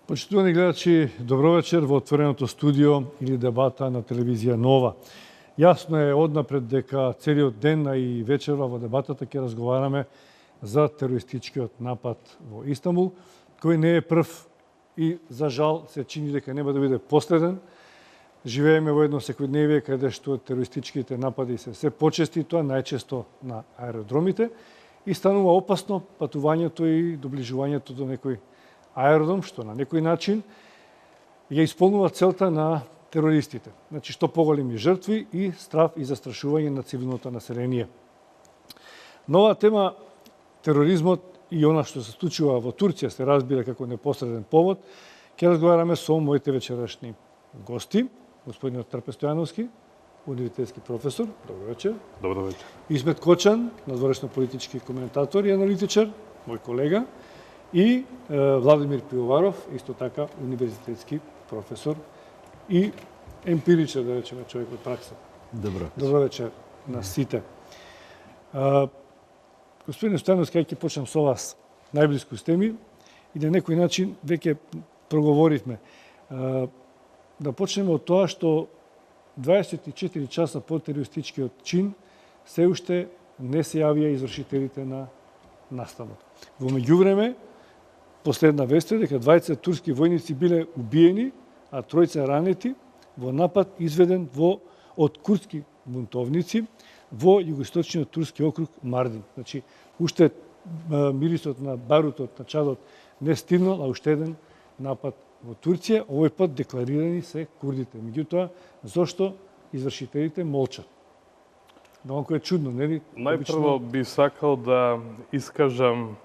Почитувани гледачи, добро вечер во отвореното студио или дебата на телевизија Нова. Јасно е однапред дека целиот ден, а и вечерва во дебатата ќе разговараме за терористичкиот напад во Истанбул, кој не е прв и за жал се чини дека нема да биде последен. Живееме во едно секојдневие каде што терористичките напади се почести, тоа најчесто на аеродромите, и станува опасно патувањето и доближувањето до некој аеродром, што на некој начин ја исполнува целта на терористите. Значи, што поголеми жртви и страв и застрашување на цивилното население. Нова тема, тероризмот и она што се случува во Турција, се разбира како непосреден повод, ќе разговараме со моите вечерашни гости, господинот Трпе Стојановски, универзитетски професор, добро вечер. Добро вечер. Исмет Кочан, надворешно политички коментатор и аналитичар, мој колега, и Владимир Пивоваров, исто така универзитетски професор и емпиричар, да речеме, човек од пракса. Добро вечер на сите. Господин Стојановски, ќе почнам со вас, најблиску сте ми, и на некој начин веќе проговоривме. Да почнеме од тоа што 24 часа по терористичкиот чин се уште не се јавија извршителите на настанот. Во меѓувреме, последна вест е дека 20 турски војници биле убиени, а тројца ранети во напад изведен од курдски бунтовници во југоисточниот турски округ Мардин. Значи, уште мирисот на барутот, на чадот не стигнал, а уште еден напад во Турција, овој пат декларирани се курдите. Меѓутоа, зошто извршителите молчат? Малку е чудно, нели? Најпрво би сакал да искажам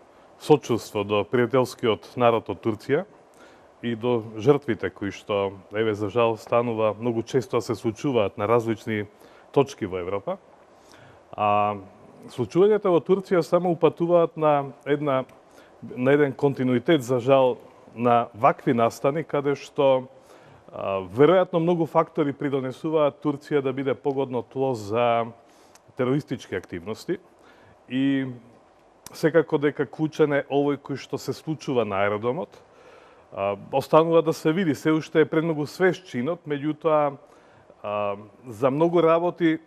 сочувство до пријателскиот народ од Турција и до жртвите кои што, еве, за жал, станува многу често се случуваат на различни точки во Европа. А случувањата во Турција само упатуваат на еден континуитет, за жал, на вакви настани, каде што веројатно многу фактори придонесуваат Турција да биде погодно тло за терористички активности и секако дека клучен е овој кој што се случува на аеродромот. Останува да се види, се уште е премногу свеж чинот, меѓутоа за многу работи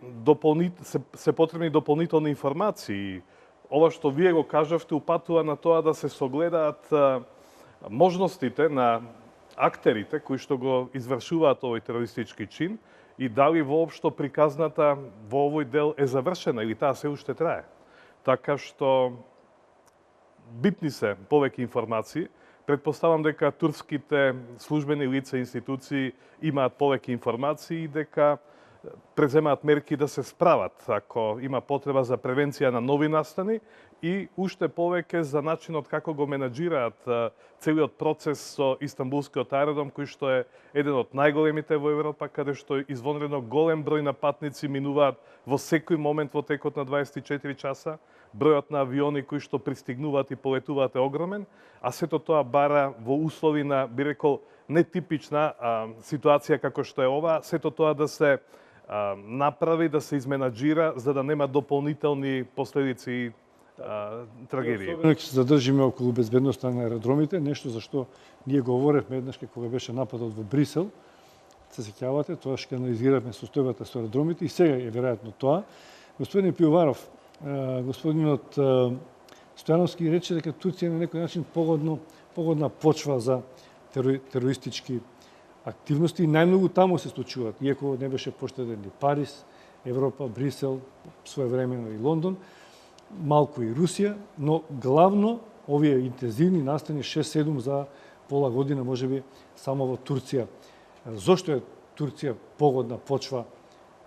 се потребни дополнителни информации. Ова што вие го кажавте упатува на тоа да се согледаат можностите на актерите кои што го извршуваат овој терористички чин и дали воопшто приказната во овој дел е завршена или таа се уште трае. Така што битни се повеќе информации. Предпоставам дека турските службени лица и институции имаат повеќе информации и дека преземаат мерки да се справат ако има потреба за превенција на нови настани и уште повеќе за начинот како го менаџираат целиот процес со Истанбулскиот аеродром, кој што е еден од најголемите во Европа, каде што извонредно голем број на патници минуваат во секој момент во текот на 24 часа. Бројот на авиони кои што пристигнуваат и полетуваат е огромен, а сето тоа бара во услови на, би рекол, нетипична ситуација како што е ова, сето тоа да се направи, да се изменаџира, за да нема дополнителни последици и трагедии. Особено ќе се задржиме околу безбедноста на аеродромите, нешто за што ние говоревме еднаш кога беше нападот во Брисел. Се сеќавате, тоа што анализиравме состојбата со аеродромите и сега е веројатно тоа. Господин Пивоваров, господинот Стојановски рече дека Турција на некој начин погодна почва за терористички активности и најмногу таму се случуваат, иако не беше поштеден и Париз, Европа, Брисел, своевремено и Лондон, малку и Русија, но главно овие интензивни настани 6-7 за пола година, можеби само во Турција. Зошто е Турција погодна почва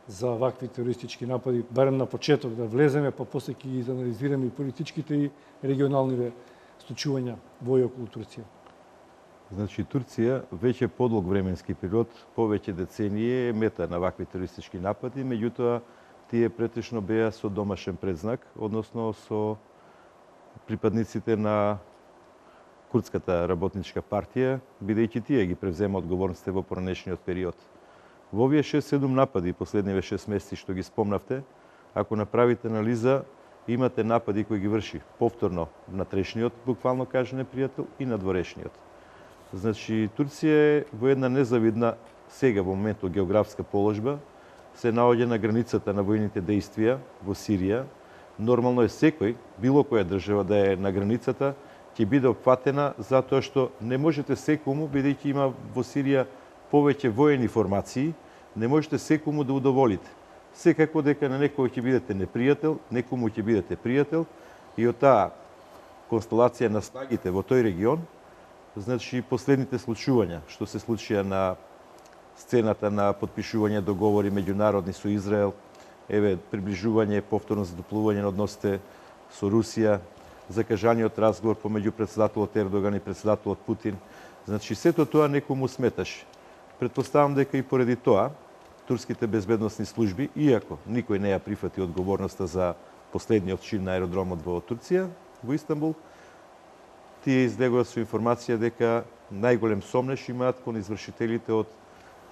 за вакви терористички напади, барем на почеток да влеземе, па после ќе ги анализираме и политичките и регионалните случувања во и околу Турција? Значи, Турција веќе подолг временски период, повеќе децении е мета на вакви терористички напади, меѓутоа тие претешно беа со домашен предзнак, односно со припадниците на Курдската работничка партија, бидејќи тие ги превзема одговорностите во поранешниот период. Во овие 6-7 напади последниве 6 месеци што ги спомнавте, ако направите анализа, имате напади кои ги врши повторно внатрешниот, буквално кажа, непријател и надворешниот. Значи, Турција е во една незавидна сега во моментот географска положба, се наоѓа на границата на војните действија во Сирија. Нормално е секој, било која држава да е на границата, ќе биде опфатена затоа што не можете секому, бидејќи има во Сирија повеќе воени формации, не можете секому да удоволите. Секако дека на некој ќе бидете непријател, некому ќе бидете пријател и од таа констелација на снагите во тој регион, значи последните случувања што се случија на сцената на потпишување договори меѓународни со Израел, приближување, повторно задоплување на односите со Русија, закажаниот разговор помеѓу претседателот Ердоган и претседателот Путин. Значи, сето тоа некому сметаше. Претпоставам дека и поради тоа, турските безбедносни служби, иако никој не ја прифати одговорноста за последниот чин на аеродромот во Турција, во Истанбул, тие излегува со информација дека најголем сомнеш имаат кон извршителите од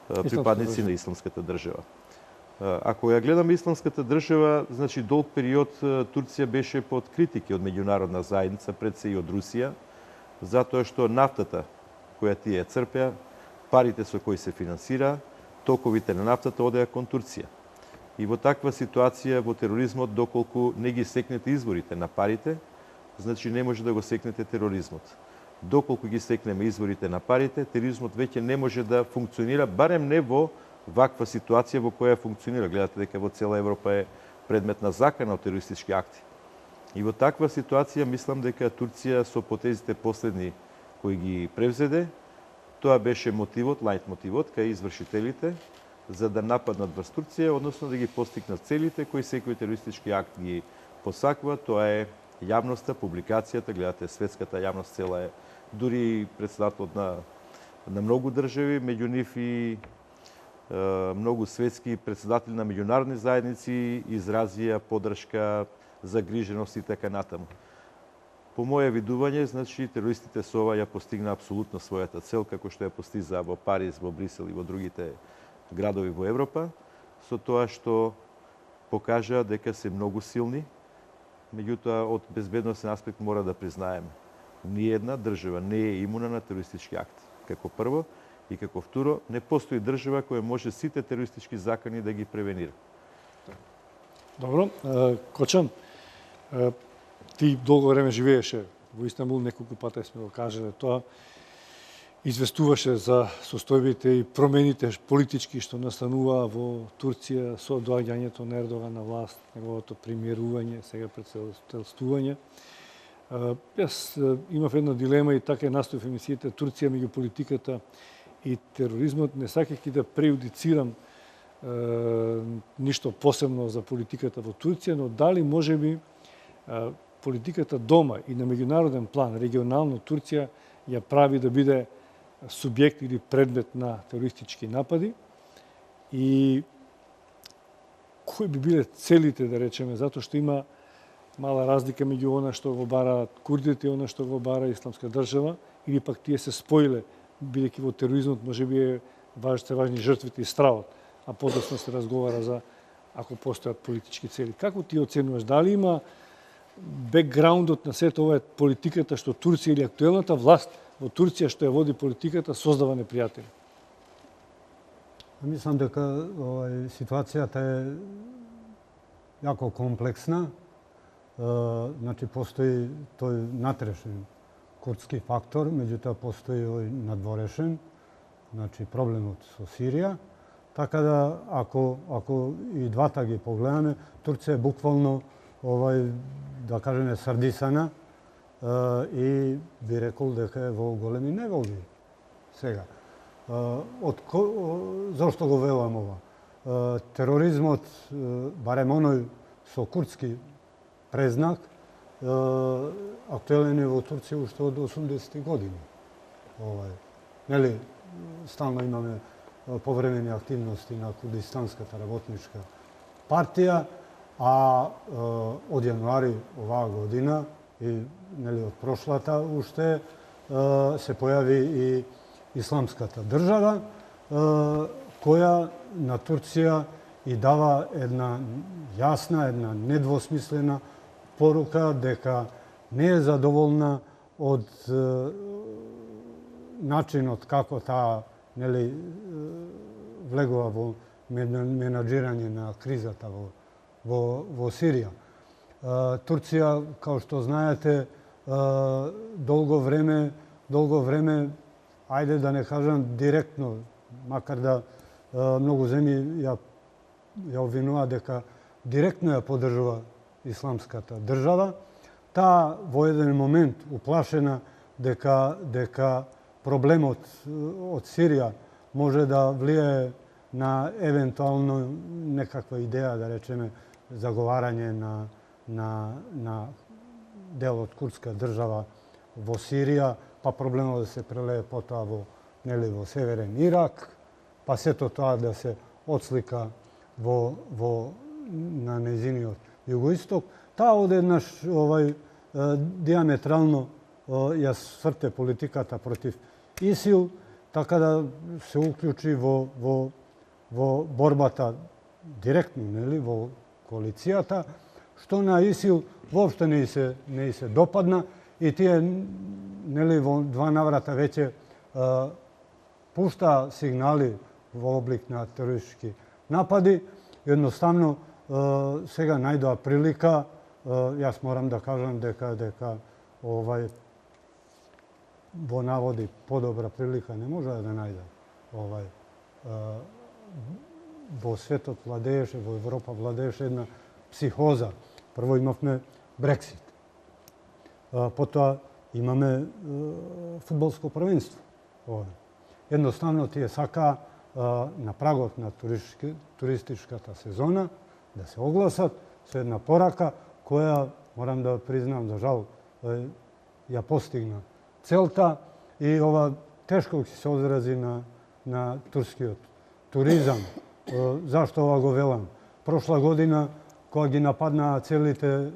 припадници на исламската држава. Ако ја гледаме исламската држава, значи долг период Турција беше под критики од меѓународна заедница, пред се и од Русија, затоа што нафтата која тие црпеа, парите со кои се финансира, токовите на нафтата одеа кон Турција. И во таква ситуација во тероризмот, доколку не ги секнете изворите на парите, значи не може да го секнете тероризмот. Доколку ги секнеме изворите на парите, тероризмот веќе не може да функционира, барем не во ваква ситуација во која функционира. Гледате дека во цела Европа е предмет на закана од терористички акти. И во таква ситуација мислам дека Турција со потезите последни кои ги превзеде, тоа беше мотивот, лајт мотивот кај извршителите за да нападнат врз Турција, односно да ги постигнат целите кои секој терористички акт ги посакува. Тоа е јавноста, публикацијата, гледате светската јавност цела е, дури претседателот на многу држави, меѓу нив и многу светски претседатели на меѓународни заедници изразија поддршка, загриженост и така натаму. По моје видување, значи терористите со ова ја постигна апсолутно својата цел, како што ја постизаа во Париз, во Брисел и во другите градови во Европа, со тоа што покажа дека се многу силни. Меѓутоа, од безбедносен аспект мора да признаеме, ниедна држава не е имуна на терористички акт. Како прво, и како второ, не постои држава која може сите терористички закани да ги превенира. Добро. Кочан, ти долго време живееше во Истанбул, неколку пати сме го кажале тоа, известуваше за состојбите и промените политички што настануваа во Турција со доаѓањето на Ердоган на власт, неговото примирување, сега председателствување. Јас имав една дилема и така настојав емисијата Турција меѓу политиката и тероризмот. Не сакајќи да прејудицирам ништо посебно за политиката во Турција, но дали можеби политиката дома и на меѓународен план, регионално Турција ја прави да биде субјект или предмет на терористички напади и кои би биле целите, да речеме, затоа што има мала разлика меѓу она што го бараат курдите и она што го бара исламска држава, или пак тие се споиле, бидејќи во тероризмот можеби е важни жртвите и стравот, а подоцна се разговара за ако постојат политички цели. Како ти оценуваш? Дали има бекграундот на сето ова е политиката што Турција или актуелната власт во Турција што ја води политиката создава непријатели? Мислам дека ситуацијата е јако комплексна. Значи, постои тој натрешен курдски фактор, меѓутоа постои овој надворешен, значи проблемот со Сирија. Така да, ако и двата ги погледаме, Турција е буквално, да кажеме, сардисана и би рекол дека е во големи неволби сега. Зошто го велам ова? Тероризмот, барем оној со курдски презнак, актуелен е во Турција уште од 80-ти години. Нели, стално имаме повремени активности на Курдистанската работничка партија, а од јануари оваа година и нели од прошлата уште се појави и исламската држава, која на Турција и дава една јасна, една недвосмислена порука дека не е задоволна од начинот како таа нели влегува во менаџирање на кризата во Сирија. Турција, како што знаете, долго време, ајде да не кажам директно, макар да многу земји ја обвинува дека директно ја поддржува исламската држава, таа во еден момент уплашена дека проблемот од Сирија може да влијае на евентуално некаква идеја, да речеме, заговарање на дел од курдска држава во Сирија, па проблемот да се прелее потоа во северен Ирак, па сето тоа да се отслика на нејзиниот југоисток. Таа одеднаш диаметрално ја сврте политиката против ИСИЛ, така да се уклучи во борбата директно во коалицијата, што на ИСИЛ воопшто не се допадна и тие во два наврата веќе пушта сигнали во облик на терористички напади. Едноставно сега најдоа прилика, јас морам да кажам дека во наводи подобра прилика не може да најде. Во светот владееше, во Европа владееше една психоза. Прво имавме Брексит. Потоа имаме фудбалско првенство. Едноставно тие сакаа на прагот на туристичката сезона да се огласат со една порака која, морам да признам, за жал, ја постигна целта и ова тешко ќе се одрази на турскиот туризам. Зашто ова го велам? Прошла година, кога ги нападнаа целите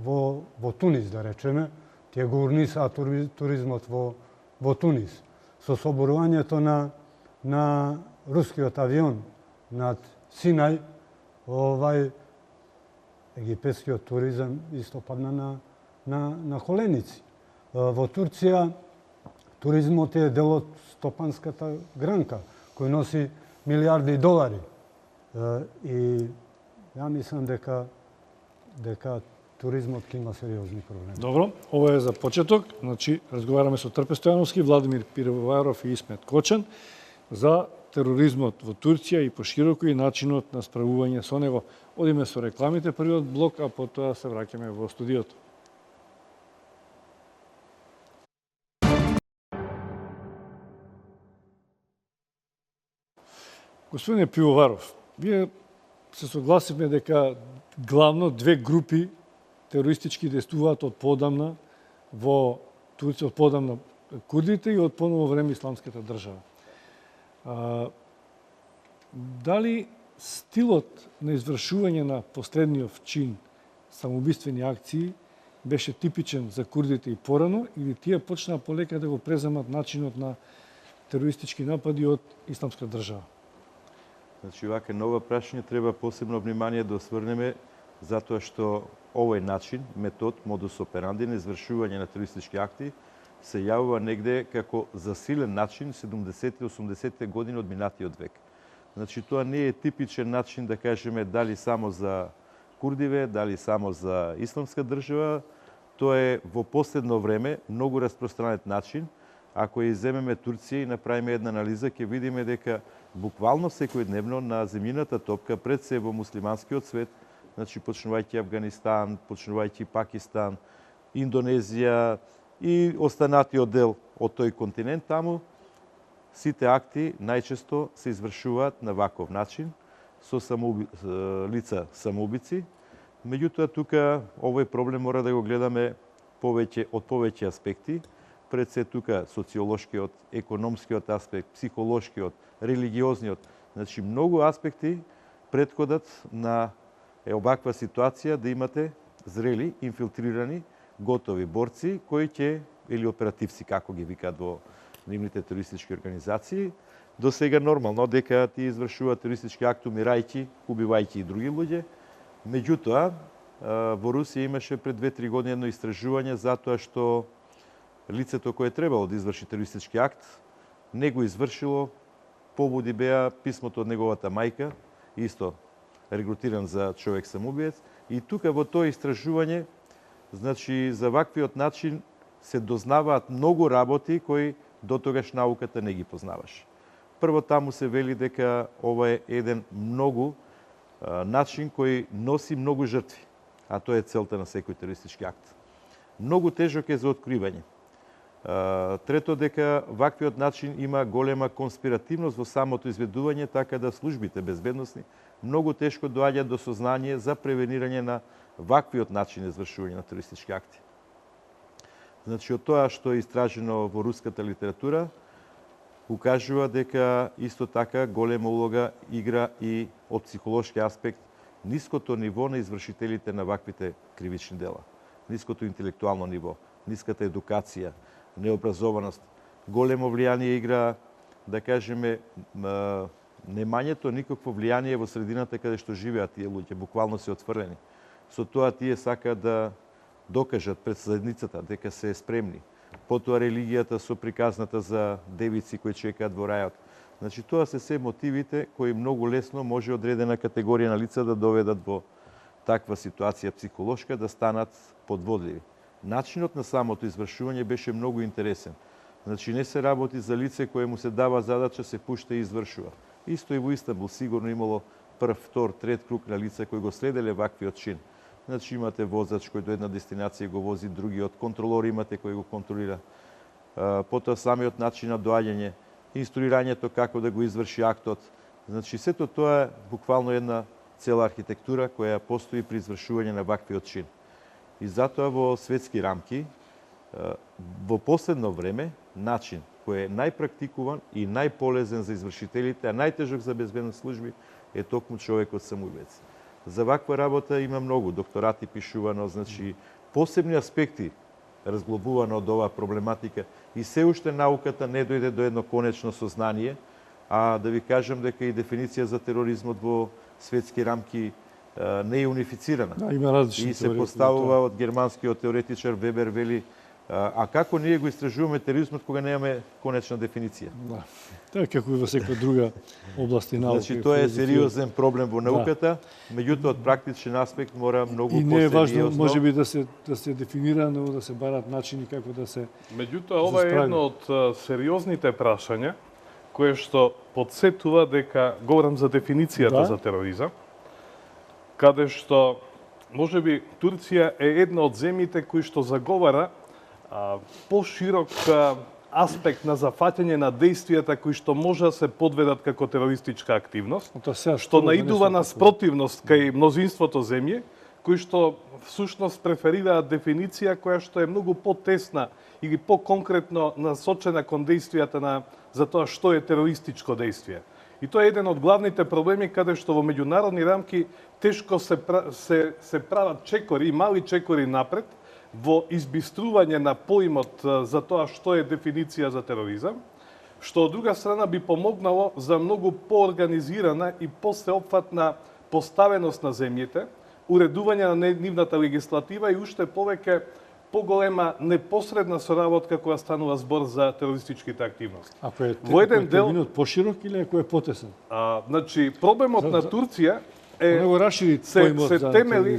во Тунис, да речеме, тие го урнисаа туризмот во Тунис. Со соборувањето на рускиот авион над Синај, египетскиот туризам исто падна на коленици. Во Турција туризмот е дел од стопанската гранка, кој носи милиарди долари. И ја мислам дека туризмот ќе има сериозни проблеми. Добро, ова е за почеток. Значи, разговараме со Трпе Стојановски, Владимир Пивоваров и Исмет Кочан за тероризмот во Турција и пошироко и начинот на справување со него. Одиме со рекламите првиот блок, а потоа се враќаме во студиото. Господине Пивоваров, вие се согласивме дека главно две групи терористички действуваат од подамна во Турција, од подамна курдите и од поново време исламската држава. Дали стилот на извршување на последниот чин, самоубиствени акции, беше типичен за курдите и порано, или тие почнаа полека да го преземат начинот на терористички напади од исламска држава? Значи, вака нова прашање треба посебно внимание да осврнеме, затоа што овој начин, метод, модус операнди на извршување на терористички акти се јавува негде како засилен начин 70-80 години од минатиот век. Значи, тоа не е типичен начин, да кажеме, дали само за курдиве, дали само за исламска држава. Тоа е во последно време многу распространет начин. Ако ја иземеме Турција и направиме една анализа, ќе видиме дека буквално секојдневно на земјината топка пред се во муслиманскиот свет, значи почнувајќи Афганистан, почнувајќи Пакистан, Индонезија и останатиот дел од тој континент таму, сите акти најчесто се извршуваат на ваков начин, со лица самоубици. Меѓутоа, тука овој проблем мора да го гледаме од повеќе аспекти. Пред се тука социолошкиот, економскиот аспект, психолошкиот, религиозниот. Значи, многу аспекти претходат на оваква ситуација да имате зрели, инфилтрирани, готови борци, кои ќе, или оперативци, како ги викаат во нивните терористички организации, до сега нормално дека ти извршуваат терористички акт умирајќи, убивајќи и други луѓе. Меѓутоа, во Русија имаше пред 2-3 години едно истражување затоа што лицето кое требало да изврши терористички акт, не го извршило, побуди беа писмото од неговата мајка, исто регрутиран за човек самоубиец, и тука во тоа истражување, значи за ваквиот начин се дознаваат многу работи кои дотогаш науката не ги познаваше. Прво таму се вели дека ова е еден многу начин кој носи многу жртви, а тоа е целта на секој терористички акт. Многу тежок е за откривање. Трето, дека ваквиот начин има голема конспиративност во самото изведување, така да службите безбедносни многу тешко доаѓаат до сознание за превенирање на ваквиот начин извршување на терористички акти. Значи, од тоа што е истражено во руската литература, укажува дека исто така голема улога игра и од психолошки аспект ниското ниво на извршителите на ваквите кривични дела. Ниското интелектуално ниво, ниската едукација, необразованост. Големо влијание игра, да кажеме, немањето никакво влијание во средината каде што живеат тие луѓе, буквално се отфрлени. Со тоа тие сакаат да докажат пред заедницата дека се спремни. Потоа религијата со приказната за девици кои чекаат во рајот. Значи, тоа се се мотивите кои многу лесно може одредена категорија на лица да доведат во таква ситуација психолошка, да станат подводливи. Начинот на самото извршување беше многу интересен. Значи, не се работи за лице кое му се дава задача, се пушта и извршува. Исто и во Истанбул сигурно имало прв, втор, трет круг на лица кои го следеле ваквиот чин. Значи, имате возач кој до една дестинација го вози, другиот контролор имате кој го контролира. Потоа самиот начин на доаѓање, инструирањето како да го изврши актот. Значи, сето тоа е буквално една цела архитектура која постои при извршување на ваквиот чин. И затоа во светски рамки, во последно време, начин кој е најпрактикуван и најполезен за извршителите, а најтежок за безбедност служби, е токму човекот самоубиец. За ваква работа има многу докторати пишувано, значи посебни аспекти разглобувано од оваа проблематика и се уште науката не дојде до едно конечно сознание, а да ви кажам дека и дефиниција за тероризмот во светски рамки не е унифицирана. Да, има различни и се поставува од германскиот теоретичар Вебер, вели, а како ние го истражуваме тероризмот кога немаме конечна дефиниција? Да. Тоа е како и во секоја друга област и наука. Значи, тоа е сериозен проблем во науката, меѓутоа од практичен аспект мора многу и не е важно, посериозно. може би да се дефинира, но да се барат начини како да се... Меѓутоа, ова е едно од сериозните прашања, кое што подсетува дека говорам за дефиницијата за тероризам, каде што можеби Турција е една од земјите кои што заговара поширок аспект на зафаќање на действијата кои што може да се подведат како терористичка активност, што наидува на спротивност кај мнозинството земји, кои што всушност преферираат дефиниција која што е многу потесна или поконкретно насочена кон действијата за тоа што е терористичко действие. И тоа е еден од главните проблеми каде што во меѓународни рамки тешко се прават чекори, мали чекори напред, во избистрување на поимот за тоа што е дефиниција за тероризам, што од друга страна би помогнало за многу поорганизирана и посеопфатна поставеност на земјите, уредување на нивната легислатива и уште повеќе поголема непосредна соработка кога станува збор за терористичките активности. Ако е терминот поширок или ако е потесен? Значи, проблемот на Турција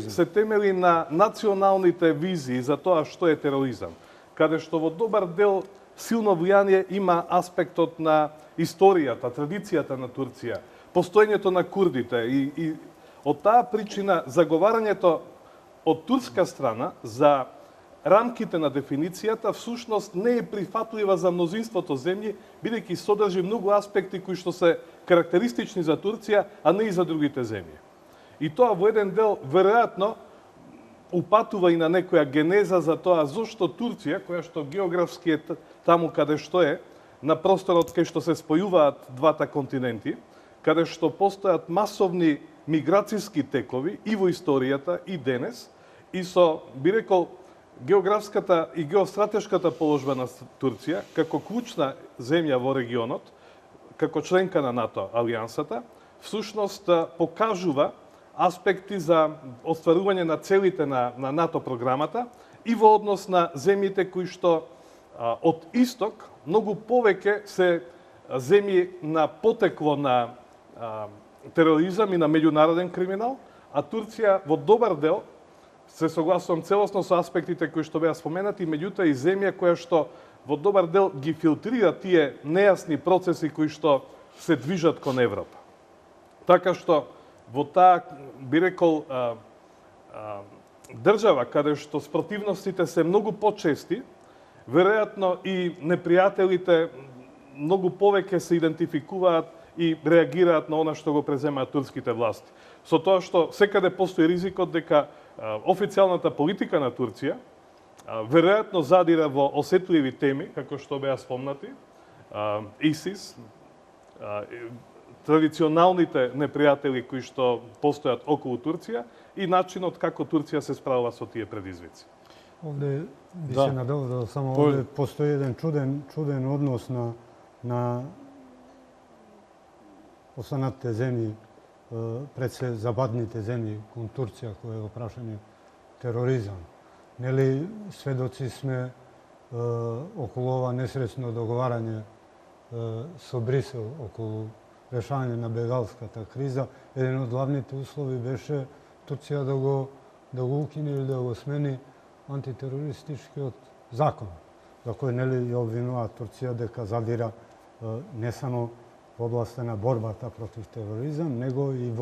се темели на националните визии за тоа што е тероризам, каде што во добар дел силно влијание има аспектот на историјата, традицијата на Турција, постоењето на курдите и од таа причина заговарањето од турска страна за рамките на дефиницијата всушност не е прифатлива за мнозинството земји, бидејќи содржи многу аспекти кои што се карактеристични за Турција, а не и за другите земји. И тоа во еден дел веројатно упатува и на некоја генеза за тоа зошто Турција, која што географски е таму каде што е, на просторот кај што се спојуваат двата континенти, каде што постојат масовни миграцијски текови и во историјата и денес, и со, би рекол, географската и геостратешката положба на Турција, како клучна земја во регионот, како членка на НАТО алијансата, всушност покажува аспекти за остварување на целите на НАТО програмата и во однос на земјите кои што од исток многу повеќе се земји на потекло на тероризам и на меѓународен криминал, а Турција во добар дел, се согласувам целосно со аспектите кои што беа споменати, меѓутоа и земја која што во добар дел ги филтрира тие нејасни процеси кои што се движат кон Европа. Така што во таа, би рекол, држава каде што спротивностите се многу почести, веројатно и непријателите многу повеќе се идентификуваат и реагираат на она што го преземаат турските власти. Со тоа што секаде постои ризикот дека официјалната политика на Турција веројатно задира во осетливи теми, како што беа спомнати, ИСИС, традиционалните непријатели кои што постојат околу Турција и начинот како Турција се справила со тие предизвици. Овде би се надоврзал, само овде постои еден чуден однос на останатите земји, пред се западните земји кон Турција, кој е во прашање тероризам. Нели сведоци сме околу ова несреќно договарање со Брисел околу решање на бегалската криза. Еден од главните услови беше Турција да го укине или да го смени антитерористичкиот закон, за кој нели ја обвинува Турција дека задира не само во областа на борбата против тероризам, него и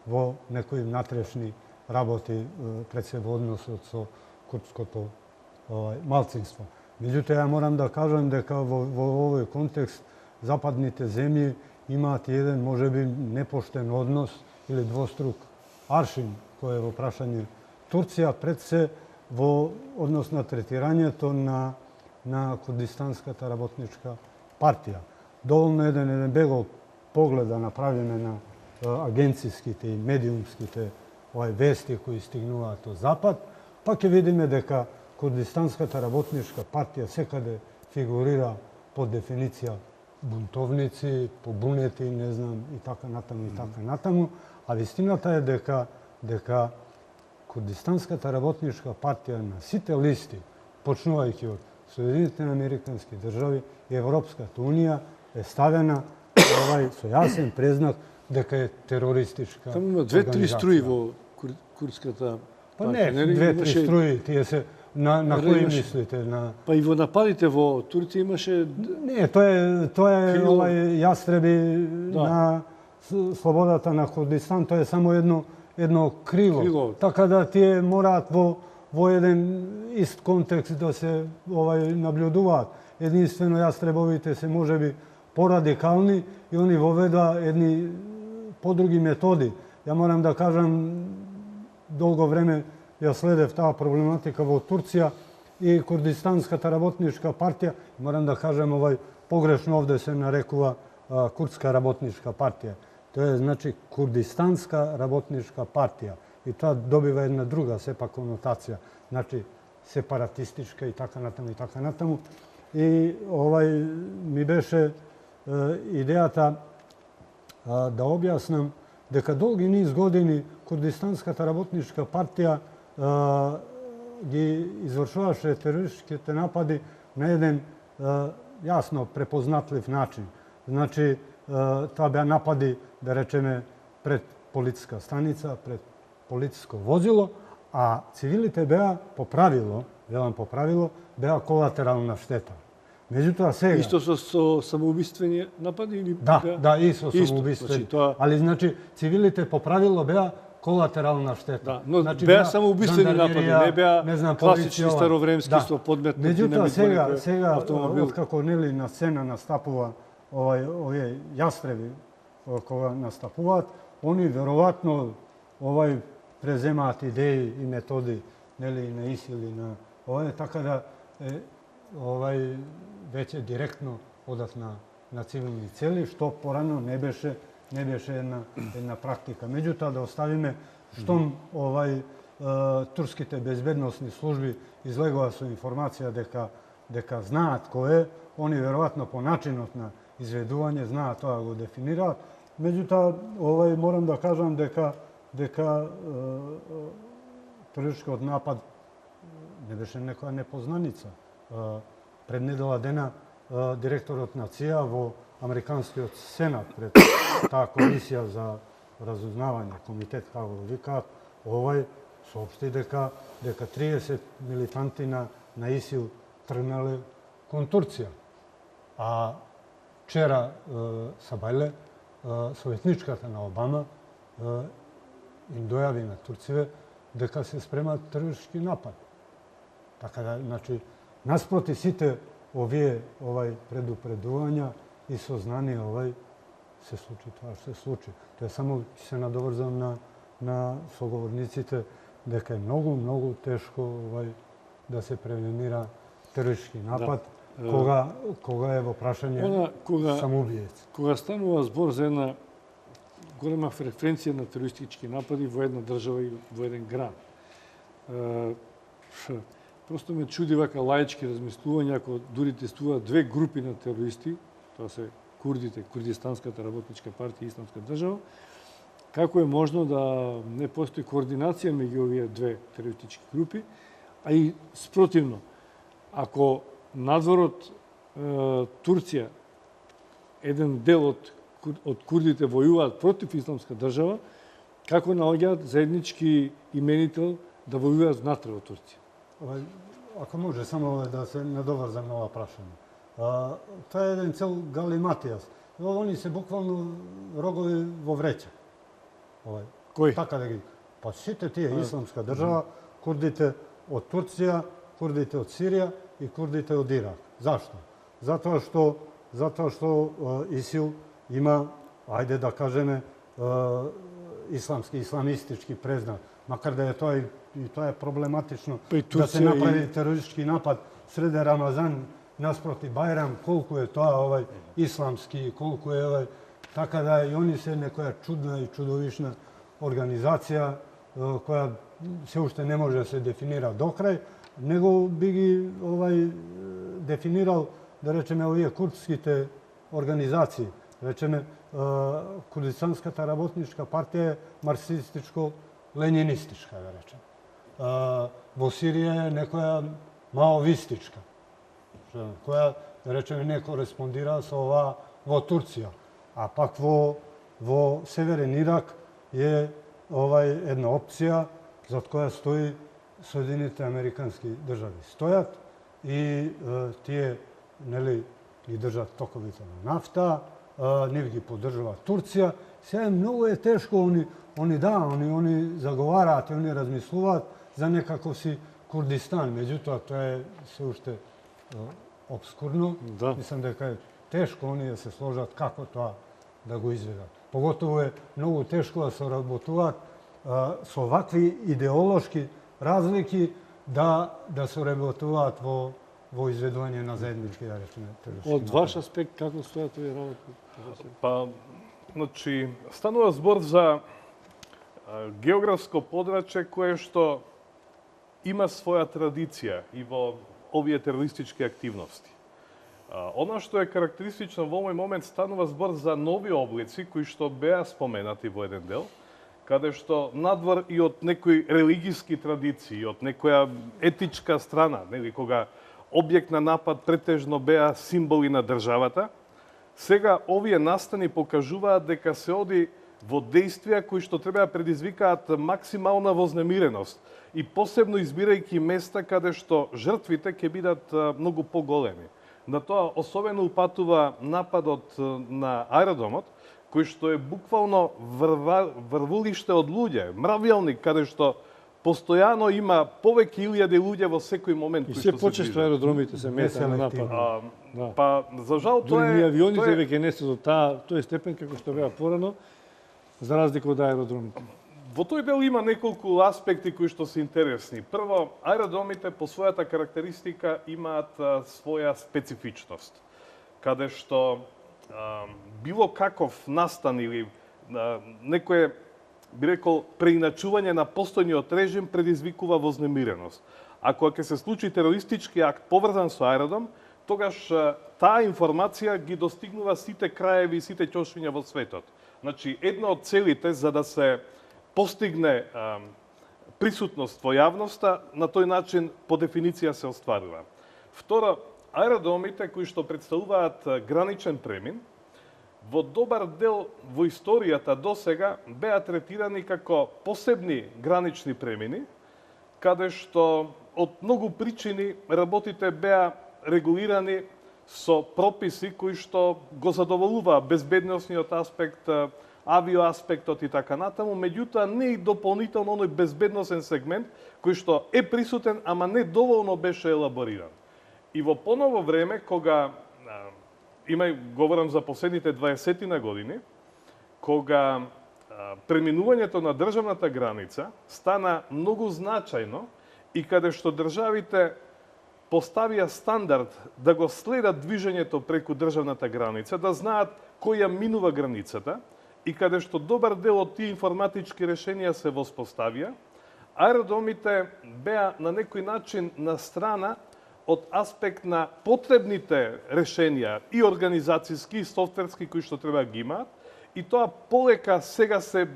во некои внатрешни работи пред се во односот со курдското малцинство. Меѓутоа, ја морам да кажам дека во овој контекст западните земји имаат еден можеби непоштен однос или двострук аршин кој е во прашање Турција пред се во однос на третирањето на Курдистанската работничка партија. Доволно еден бегол поглед да направиме на агенцијските и медиумските вести кои стигнуваат од Запад, па ќе видиме дека Курдистанската работничка партија секаде фигурира под дефиниција бунтовници, побунети, не знам, и така натаму, а вистината е дека Курдистанската работничка партија на сите листи, почнувајќи од Соединетите американски држави и Европската унија, е ставена со јасен презнак дека е терористичка. Таму има две-три струи во курдската партија. Па не, две-три струи, тие се на кои мислите? Па и во нападите во Турција имаше... Не, тоа е јастреби на слободата на Курдистан, тоа е само едно крило. Така да тие мораат во еден ист контекст да се наблюдуваат. Единствено јастребовите се можеби порадикални и они воведа едни подруги методи. Ја морам да кажам, долго време ја следев таа проблематика во Турција и Курдистанската работничка партија. Морам да кажам, погрешно овде се нарекува Курдска работничка партија. Тоа е, значи, Курдистанска работничка партија. И тоа добива една друга, сепак, конотација. Значи, сепаратистичка и така натаму. И ми беше идејата да објаснам дека долги низ години Курдистанската работничка партија ги извршуваше терористичките напади на еден јасно препознатлив начин. Значи, тоа беа напади, да речеме, пред полициска станица, пред полициско возило, а цивилите беа по правило, беа колатерална штета. Меѓутоа сега... Исто со самоубиствени напади? Или Да, и со самоубиствени. Али, значи, цивилите по правило беа колатерална штета. Да, но беа самоубиствени напади, не беа класични старовремски со подметнати на сега откако нели на сцена настапува овие јастреби кога настапуваат, они веројатно преземаат идеи и методи нели на ИСИЛ и на така да веќе директно одат на цивилни цели, што порано не беше една практика. Меѓутоа да оставиме штом турските безбедносни служби излегува со информација дека знаат кој е, они веројатно по начинот на изведување знаат тоа го дефинираат. Меѓутоа морам да кажам дека терористичкиот напад не беше некоја непознаница. пред недела дена директорот на ЦИА во Американскиот сенат пред таа комисија за разузнавање, комитет како го викаат, соопшти дека 30 милитанти на ИСИЛ тргнале кон Турција. А вчера Сабајле, советничката на Обама, им дојави на турциве дека се спремат терористички напад. Така да, значи, наспроти сите овие предупредувања и сознание се случи тоа што се случи. Тоа само се надоврзам на соговорниците дека е многу тешко да се превенира терористички напад кога е во прашање самоубиец. Кога станува збор за една голема фреквенција на терористички напади во една држава и во еден град. Просто ме чуди вака лаички размислувања ако дури тестуваат две групи на терористи, тоа се курдите, Курдистанската работничка партија и Исламска држава, како е можно да не постои координација меѓу овие две терористички групи, а и спротивно. Ако надворот Турција, еден дел од курдите војуваат против Исламска држава, како наоѓаат заеднички именител да војуваат внатре во Турција? Ако може само да се надоврзам на ова прашање. Тоа е еден цел галиматијас. Они се буквално рогови во вреќа. Кој? Така да ги... Па сите тие Исламска држава, курдите од Турција, курдите од Сирија и курдите од Ирак. Зашто? Затоа што ИСИЛ има, ајде да кажеме, исламистички презнак. Макар да е тоа и тоа е проблематично да се направи терористички напад среде Рамазан наспроти Бајрам, колку е тоа исламски, колку е така да и они се некоја чудна и чудовишна организација која се уште не може да се дефинира докрај, него би ги дефинирал, да речеме, овие курдските организации. Речеме, Курдистанската работничка партија е марксистичко-ленинистичка, да речеме. Во Сирија е некоја маовистичка, која, да речеме, не кореспондира со ова во Турција. А пак во Северен Ирак е една опција за која стои Соединените Американски држави. Стојат и тие нели ги држат токовите на нафта, нив ги поддржува Турција. Сега многу е тешко, они заговараат и они размислуваат за некаков си Курдистан, меѓутоа тоа е се уште обскурно. Мислам дека е тешко они да се сложат како тоа да го изведат. Поготово е многу тешко да се работуваат со вакви идеолошки разлики да се работуваат во изведување на заеднички, да речеме, терористички. Од ваш аспект, како стојат овие работи? Па, значи, станува збор за географско подрачје кое што има своја традиција и во овие терористички активности. Она што е карактеристично во овој момент станува збор за нови облици кои што беа споменати во еден дел, каде што надвор и од некои религиски традиции, од некоја етичка страна, нели, кога објект на напад претежно беа символи на државата, сега овие настани покажуваат дека се оди во действија кои што треба да предизвикаат максимална вознемиреност и посебно избирајќи места каде што жртвите ќе бидат многу поголеми. На тоа особено упатува нападот на аеродромот, кој што е буквално врвулиште од луѓе, мравјалник, каде што постојано има повеќе илјади луѓе во секој момент. И се почесто аеродромите се места на напад. Па, за жал, тоа е... Дури авионите веќе не се до тој степен како што беа порано, за разлика од аеродромите. Во тој дел има неколку аспекти кои што се интересни. Прво, аеродромите по својата карактеристика имаат своја специфичност, каде што било каков настан или некое, би рекол, преиначување на постојниот режим предизвикува вознемиреност. Ако ќе се случи терористички акт поврзан со аеродром, тогаш таа информација ги достигнува сите краеви и сите ќошиња во светот. Значи, една од целите за да се постигне присутност во јавноста, на тој начин по дефиниција се остварува. Второ, аеродромите кои што представуваат граничен премин, во добар дел во историјата досега беа третирани како посебни гранични премини, каде што од многу причини работите беа регулирани со прописи кои што го задоволува безбедносниот аспект, авиоаспектот и така натаму, меѓутоа не и дополнително оној безбедносен сегмент кој што е присутен, ама не доволно беше елабориран. И во поново време, кога говорам за последните 20 години, кога преминувањето на државната граница стана многу значајно и каде што државите поставија стандард да го следат движењето преку државната граница, да знаат кој ја минува границата и каде што добар дел од тие информатички решенија се воспоставија, аеродромите беа на некој начин на страна од аспект на потребните решенија и организацијски и софтверски кои што треба ги имаат, и тоа полека сега се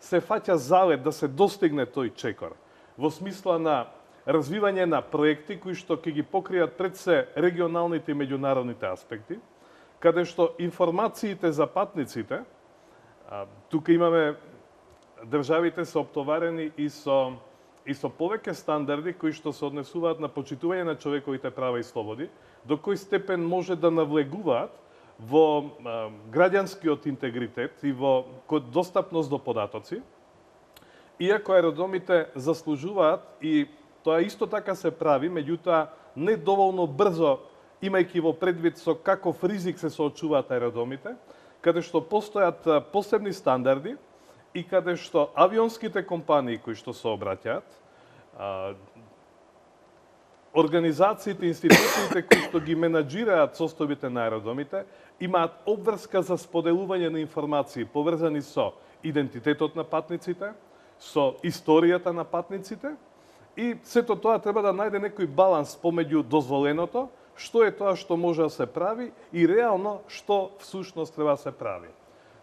фаќа залет да се достигне тој чекор. Во смисла на развивање на проекти кои што ќе ги покријат пред се регионалните и меѓународните аспекти, каде што информациите за патниците, тука имаме државите се оптоварени и со повеќе стандарди кои што се однесуваат на почитување на човековите права и слободи, до кој степен може да навлегуваат во граѓанскиот интегритет и во достапност до податоци, иако аеродромите заслужуваат, и тоа исто така се прави, меѓутоа не доволно брзо, имајќи во предвид со каков ризик се соочуваат аеродромите, каде што постојат посебни стандарди и каде што авионските компании кои што се обраќаат, организациите, институциите кои што ги менаџираат состојбите на аеродромите, имаат обврска за споделување на информации поврзани со идентитетот на патниците, со историјата на патниците, и сето тоа треба да најде некој баланс помеѓу дозволеното, што е тоа што може да се прави и реално што всушност треба да се прави.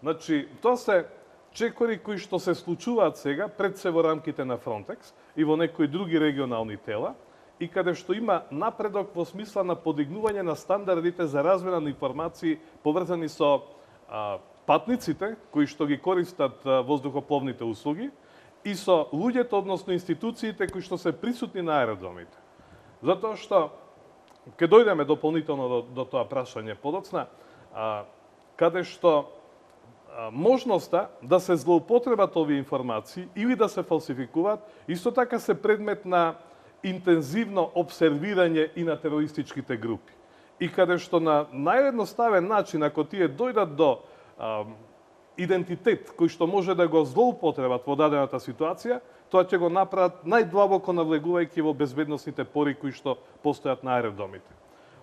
Значи, тоа се чекори кои што се случуваат сега пред се во рамките на Frontex и во некои други регионални тела, и каде што има напредок во смисла на подигнување на стандардите за размена на информации поврзани со патниците кои што ги користат воздухопловните услуги и со луѓето, односно институциите кои што се присутни на аеродромите. Затоа што ќе дојдеме дополнително до тоа прашање подоцна, каде што можноста да се злоупотребат овие информации или да се фалсификуваат, исто така се предмет на интензивно обсервирање и на терористичките групи. И каде што на наједноставен начин, ако тие дојдат до идентитет кој што може да го злоупотребат во дадената ситуација, тоа ќе го направат најдлабоко навлегувајќи во безбедносните пори кои што постојат на аеродромите.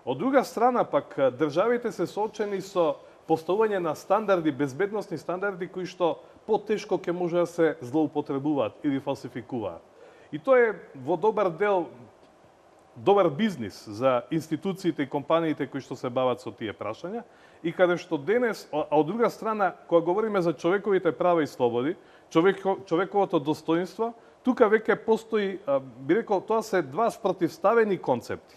Од друга страна пак, државите се соочени со поставување на стандарди, безбедносни стандарди кои што потешко ќе може да се злоупотребуваат или фалсификуваат. И тоа е во добар дел добар бизнис за институциите и компаниите кои што се бават со тие прашања, и каде што денес, а од друга страна, кога говориме за човековите права и слободи, човековото достоинство, тука веќе постои, би рекол, тоа се два спротивставени концепти.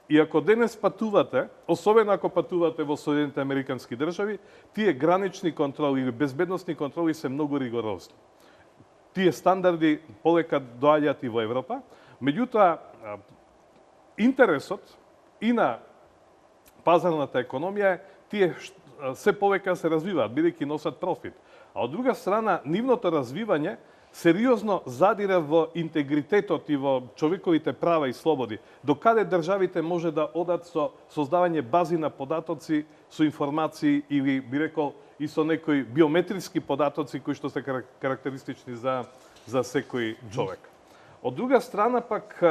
И ако денес патувате, особено ако патувате во Соединените Американски држави, тие гранични контроли или безбедносни контроли се многу ригорозни. Тие стандарди полека доаѓаат и во Европа, меѓутоа интересот и на пазарната економија е тие се повеќе се развиваат, бидејќи носат профит. А од друга страна, нивното развивање сериозно задира во интегритетот и во човековите права и слободи, до каде државите може да одат со создавање бази на податоци, со информации или, би рекол, и со некои биометриски податоци кои што се карактеристични за секој човек. Од друга страна пак,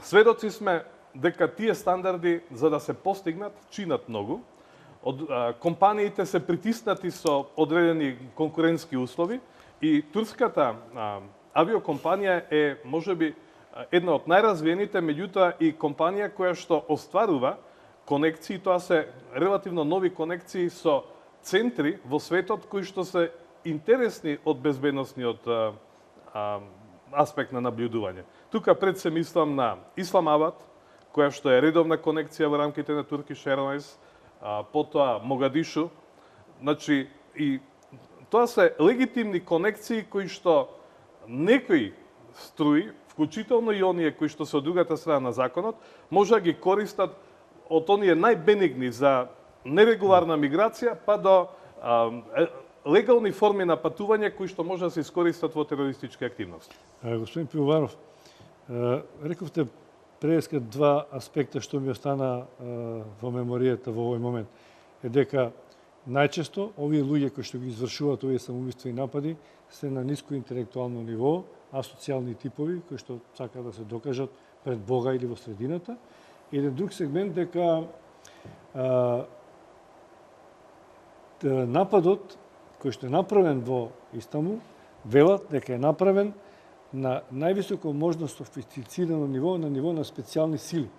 сведоци сме дека тие стандарди, за да се постигнат, чинат многу. Компаниите се притиснати со одредени конкурентски услови и турската авиокомпанија е можеби една од најразвиените, меѓутоа и компанија која што остварува конекции, тоа се релативно нови конекции со центри во светот кои што се интересни од безбедносниот аспект на наблюдување. Тука пред се мислам на Исламабад, која што е редовна конекција во рамките на Turkish Airlines, потоа Могадишу. Значи, и тоа се легитимни конекции кои што некои струи, вклучително и оние кои што се од другата страна на законот, може да ги користат од оние најбенигни за нерегуларна миграција, па до легални форми на патување кои што може да се искористат во терористички активности. Господин Пивоваров, рековте преска два аспекта што ми остана во меморијата во овој момент. Е дека најчесто овие луѓе кои што ги извршуваат овие самоубиствени напади се на ниско интелектуално ниво, асоцијални типови кои што сакаат да се докажат пред Бога или во средината. И еден друг сегмент дека нападот кој што е направен во Истанбул, велат дека е направен на највисоко можно софистицирано ниво, на ниво на специјални сили.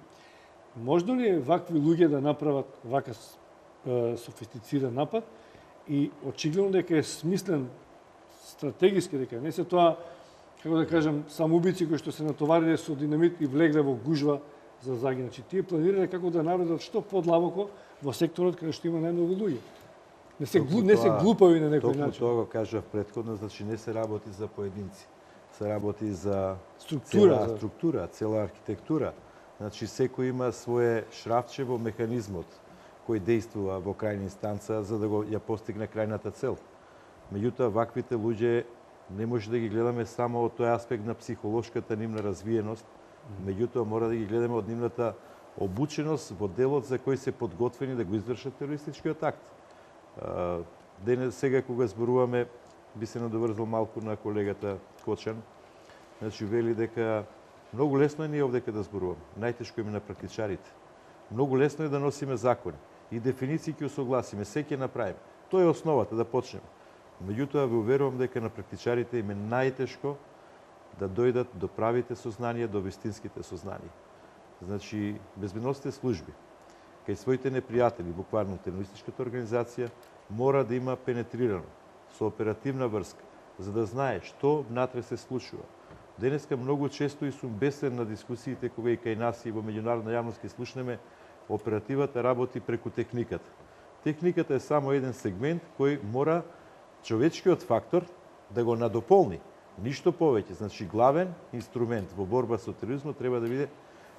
Можно ли е вакви луѓе да направат вака софистициран напад и очигледно дека е смислен стратегиски, дека не се тоа, како да кажем, самоубици кои што се натовариле со динамит и влегле во гужва за загин. Значи, тие планирале како да наведат што подлабоко во секторот каде што има најмногу луѓе. Не се глупави на некој начин. Токму тоа го кажав претходно, значи не се работи за поединци. Се работи за структура, цела архитектура. Значи секој има свое шрафче во механизмот кој действува во крајна инстанца за да го ја постигне крајната цел. Меѓутоа, ваквите луѓе не може да ги гледаме само од тој аспект на психолошката нивна развиеност, меѓутоа мора да ги гледаме од нивната обученост во делот за кој се подготвени да го извршат терористичкиот акт. Денес, сега кога зборуваме, би се надоврзал малку на колегата Кочан, значи вели дека многу лесно е ние овдека да зборуваме, најтешко е на практичарите. Многу лесно е да носиме закони и дефиниции ќе усогласиме, се ќе направиме. Тоа е основата да почнеме. Меѓутоа, ве уверувам дека на практичарите им е најтешко да дојдат до правите сознанија, до вистинските сознанија. Значи, безбедносните служби, кај своите непријатели, буквално терористичката организација, мора да има пенетрирано, со оперативна врска, за да знае што внатре се случува. Денеска многу често и сум бесен на дискусиите кога и кај нас и во меѓународна јавност ќе слушнеме оперативата работи преку техниката. Техниката е само еден сегмент кој мора човечкиот фактор да го надополни. Ништо повеќе. Значи, главен инструмент во борба со тероризмот треба да биде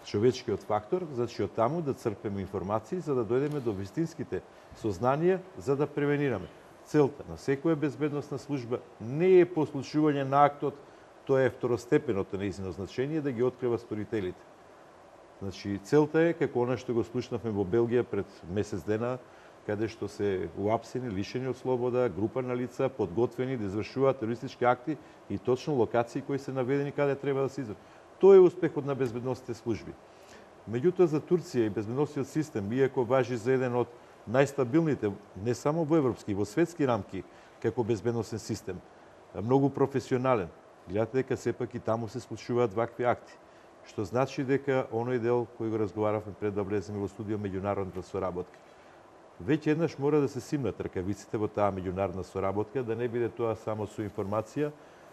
човечкиот фактор, значи од таму да црпеме информации за да дојдеме до вистинските сознанија за да превенираме. Целта на секоја безбедносна служба не е послушување на актот, тоа е второстепеното нејзино значение да ги открива сторителите. Значи, целта е како она што го слушнавме во Белгија пред месец дена, каде што се уапсени, лишени од слобода, група на лица, подготвени да извршуваат терористички акти и точно локации кои се наведени каде треба да се извршат. Тоа е успехот на безбедносните служби. Меѓутоа, за Турција и безбедносниот систем, иако важи за еден од најстабилните, не само во европски, во светски рамки, како безбедносен систем, многу професионален, гледате дека сепак и таму се случуваат вакви акти. Што значи дека оној дел кој го разговаравме пред да влеземе во студио меѓународната соработка. Веќе еднаш мора да се симнат ракавиците во таа меѓународна соработка, да не биде тоа само со информација.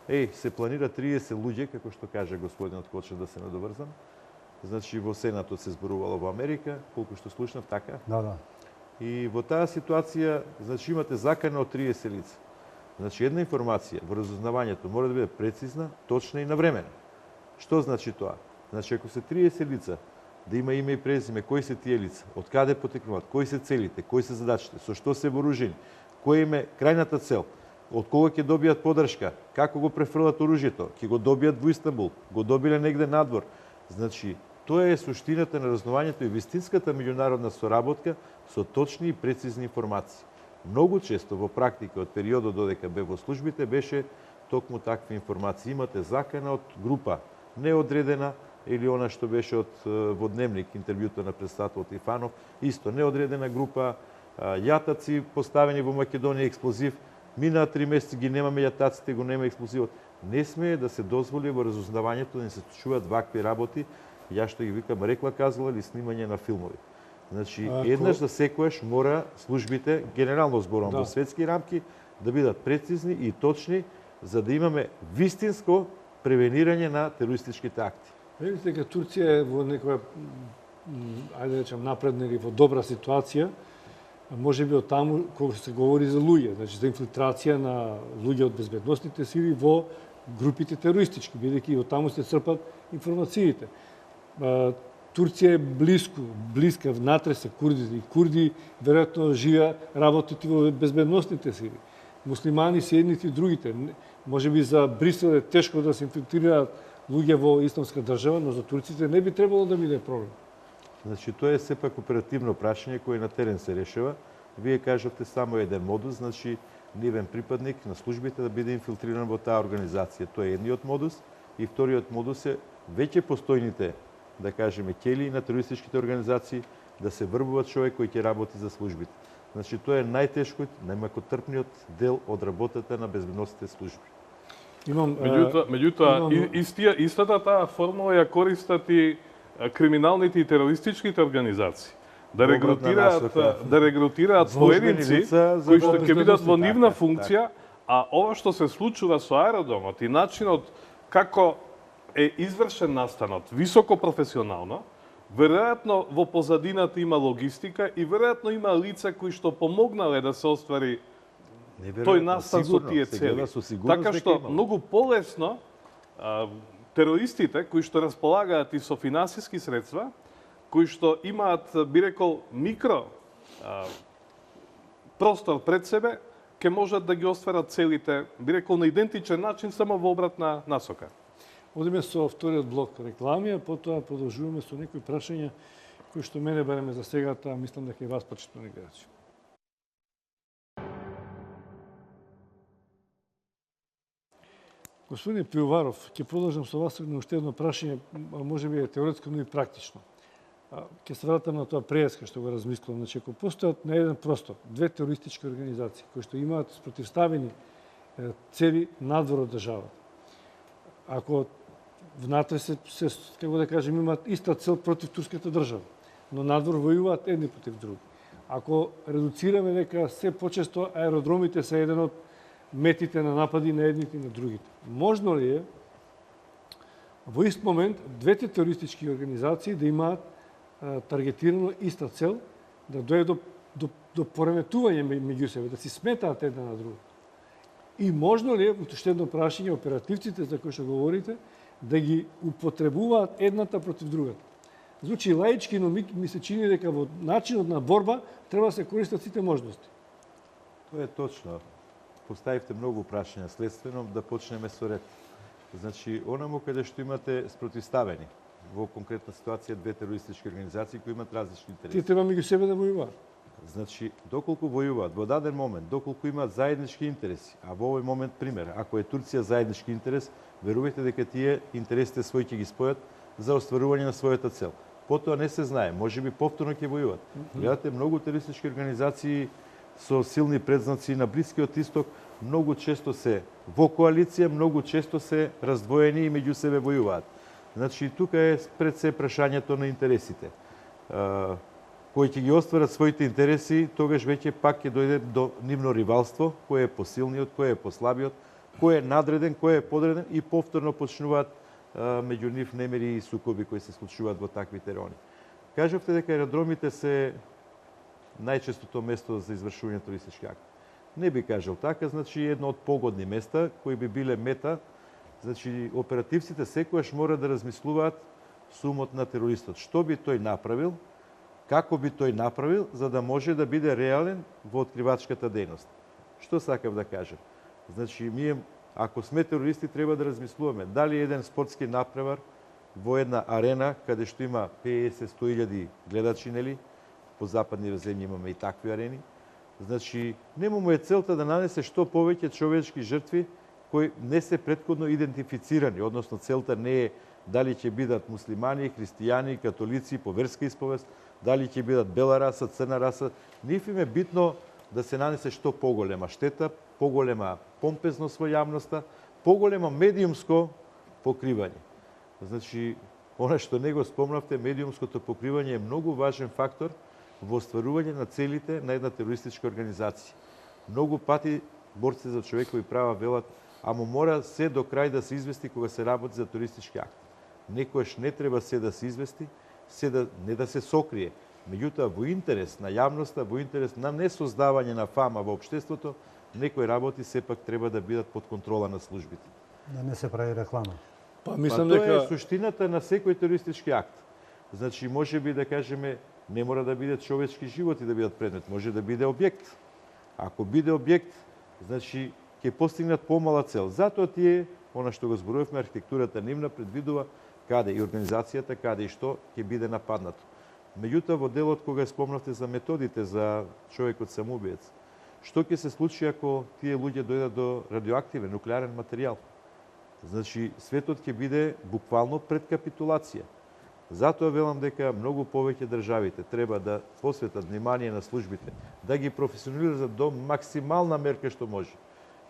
Се планира 30 луѓе, како што каже господинот Кочев, да се надоврзам. Значи, во Сенатот се зборувало во Америка, колку што слушнав, така? Да. И во таа ситуација, значи, имате закана од 30 лица. Значи, една информација во разузнавањето мора да биде прецизна, точна и навремена. Што значи тоа? Значи, ако се 30 лица, да има име и презиме, кои се тие лица, од каде потекнуваат, кои се целите, кои се задачите, со што се вооружени, кој им е крајната цел, од кога ќе добијат поддршка, како го префрлат оружјето, ќе го добијат во Истанбул, го добиле негде надвор. Значи, тоа е суштината на разузнавањето и вистинската меѓународна соработка со точни и прецизни информации. Многу често во практика од периодот додека бе во службите беше токму такви информации. Имате закана од група неодредена или она што беше од во Дневник интервјуто на председател Трифанов, исто неодредена група, јатаци поставени во Македонија експлозив, мина 3 месеци ги немаме јатаците, го нема експлозивот. Не смее да се дозволи во разузнавањето да не се случуваат вакви работи, ја што ги викам рекла казала или снимање на филмови. Значи, еднаш за секојаш мора службите, генерално зборувам во светски рамки, да бидат прецизни и точни, за да имаме вистинско превенирање на терористичките акти. Видите дека Турција е во некоја ајде да речем, напредна или во добра ситуација, може би од таму кога се говори за луѓе, значи за инфилтрација на луѓе од безбедносните сили во групите терористички, бидејќи од таму се црпат информациите. Турција е блиска внатре се курдите и курди веројатно работат и во безбедносните сили. Муслимани се едните и другите. Може би за Брисел е тешко да се инфилтрираат луѓе во исламска држава, но за турците не би требало да биде проблем. Значи, тоа е сепак оперативно прашање кое на терен се решава. Вие кажавте само еден модус, значи нивен припадник на службите да биде инфилтриран во таа организација. Тоа е едниот модус. И вториот модус е веќе постојните, да кажеме, ќели на терористичките организации да се врбуваат човек кој ќе работи за службите. Значи, тоа е најтешкиот, најмакотрпниот дел од работата на безбедносните служби. Меѓутоа, истата таа формула ја користат и криминалните и терористичките организации. Да регрутираат поединци кои што ќе бидат во нивна функција, а ова што се случува со аеродромот и начинот како е извршен настанот, високо професионално, веројатно во позадината има логистика и веројатно има лица кои што помогнале да се оствари тој настан со тие цели. Така што многу полесно терористите кои што располагаат и со финансиски средства, кои што имаат, би рекол, микро простор пред себе, ќе можат да ги остварат целите, би рекол, на идентичен начин, само во обратна насока. Одиме со вториот блок реклами, а потоа продолжуваме со некои прашања кои што мене бареме за сегата, мислам дека и вас почитувани гледачи. Господине Пиоваров, ќе продолжам со вас на уште едно прашање, можеби е теоретско, но и практично. Ќе се вратам на тоа преска што го размислувам. Значи, ако постојат на еден простор две терористички организации кои што имаат спротивставени цели надвор од државата, ако внатре се како да кажем, имаат иста цел против турската држава, но надвор војуваат едни против други. Ако редуцираме дека се почесто аеродромите се еден од метите на напади на едните и на другите, можно ли е во ист момент двете терористички организации да имаат таргетирано иста цел, да дојде до пореметување меѓу себе, да си сметаат една на друга? И можно ли е, уште едно прашање, оперативците за кои што говорите, да ги употребуваат едната против другата? Звучи лаички, но ми се чини дека во начинот на борба треба да се користат сите можности. Тоа е точно. Поставивте многу прашања, следствено да почнеме со ред. Значи, онаму каде што имате спротивставени, во конкретна ситуација две терористички организации кои имаат различни интереси. Тие треба меѓу себе да војуваат. Значи, доколку војуваат во даден момент, доколку имаат заеднички интереси, а во овој момент, пример, ако е Турција заеднички интерес, верувајте дека тие интересите своји ќе ги спојат за остварување на својата цел. Потоа не се знае, можеби повторно ќе војуваат. Гледате, многу терористички организации со силни предзнаци на Блискиот исток, многу често се во коалиција, многу често се раздвоени и меѓу себе војуваат. Значи, тука е пред се прашањето на интересите. Кои ќе ги остварат своите интереси, тогаш веќе пак ќе дојде до нивно ривалство, кој е посилниот, кој е послабиот, кој е надреден, кој е подреден и повторно почнуваат меѓу нив немири и сукоби кои се случуваат во таквите райони. Кажавте дека аеродромите се најчестото место за извршување терористички акти. Не би кажал така, значи едно од погодни места кои би биле мета. Значи, оперативците секојаш мора да размислуваат сумот на терористот. Што би тој направил, како би тој направил, за да може да биде реален во откривачката дејност. Што сакав да кажам? Значи, ние, ако сме терористи, треба да размислуваме дали еден спортски напревар во една арена, каде што има 50-100 гледачи, нели? По западни земји имаме и такви арени. Значи, нему му е целта да нанесе што повеќе човечки жртви кои не се претходно идентифицирани, односно целта не е дали ќе бидат муслимани, христијани, католици по верска исповест, дали ќе бидат бела раса, црна раса. Нив им е битно да се нанесе што поголема штета, поголема помпезност во јавноста, поголемо медиумско покривање. Значи, она што не го спомнавте, медиумското покривање е многу важен фактор во остварување на целите на една терористичка организација. Многу пати борци за човекови права велат, ама мора се до крај да се извести кога се работи за терористички акт. Некојаш не треба се да се извести, не да се сокрие, меѓутоа во интерес на јавноста, во интерес на несоздавање на фама во општеството, некои работи сепак треба да бидат под контрола на службите. Да не се прави реклама. Па Тоа мислам е дека суштината на секој терористички акт. Значи, може би да кажеме, не мора да биде човечки животи да бидат предмет, може да биде објект. Ако биде објект, значи, ќе постигнат помала цел. Затоа тие, она што го зборувавме, архитектурата нивна предвидува каде и организацијата, каде и што ќе биде нападнато. Меѓутоа, во делот кога спомнавте за методите за човекот самоубиец, што ќе се случи ако тие луѓе дојдат до радиоактивен, нуклеарен материјал? Значи, светот ќе биде буквално пред капитулација. Затоа велам дека многу повеќе државите треба да посветат внимание на службите, да ги професионализират до максимална мерка што може.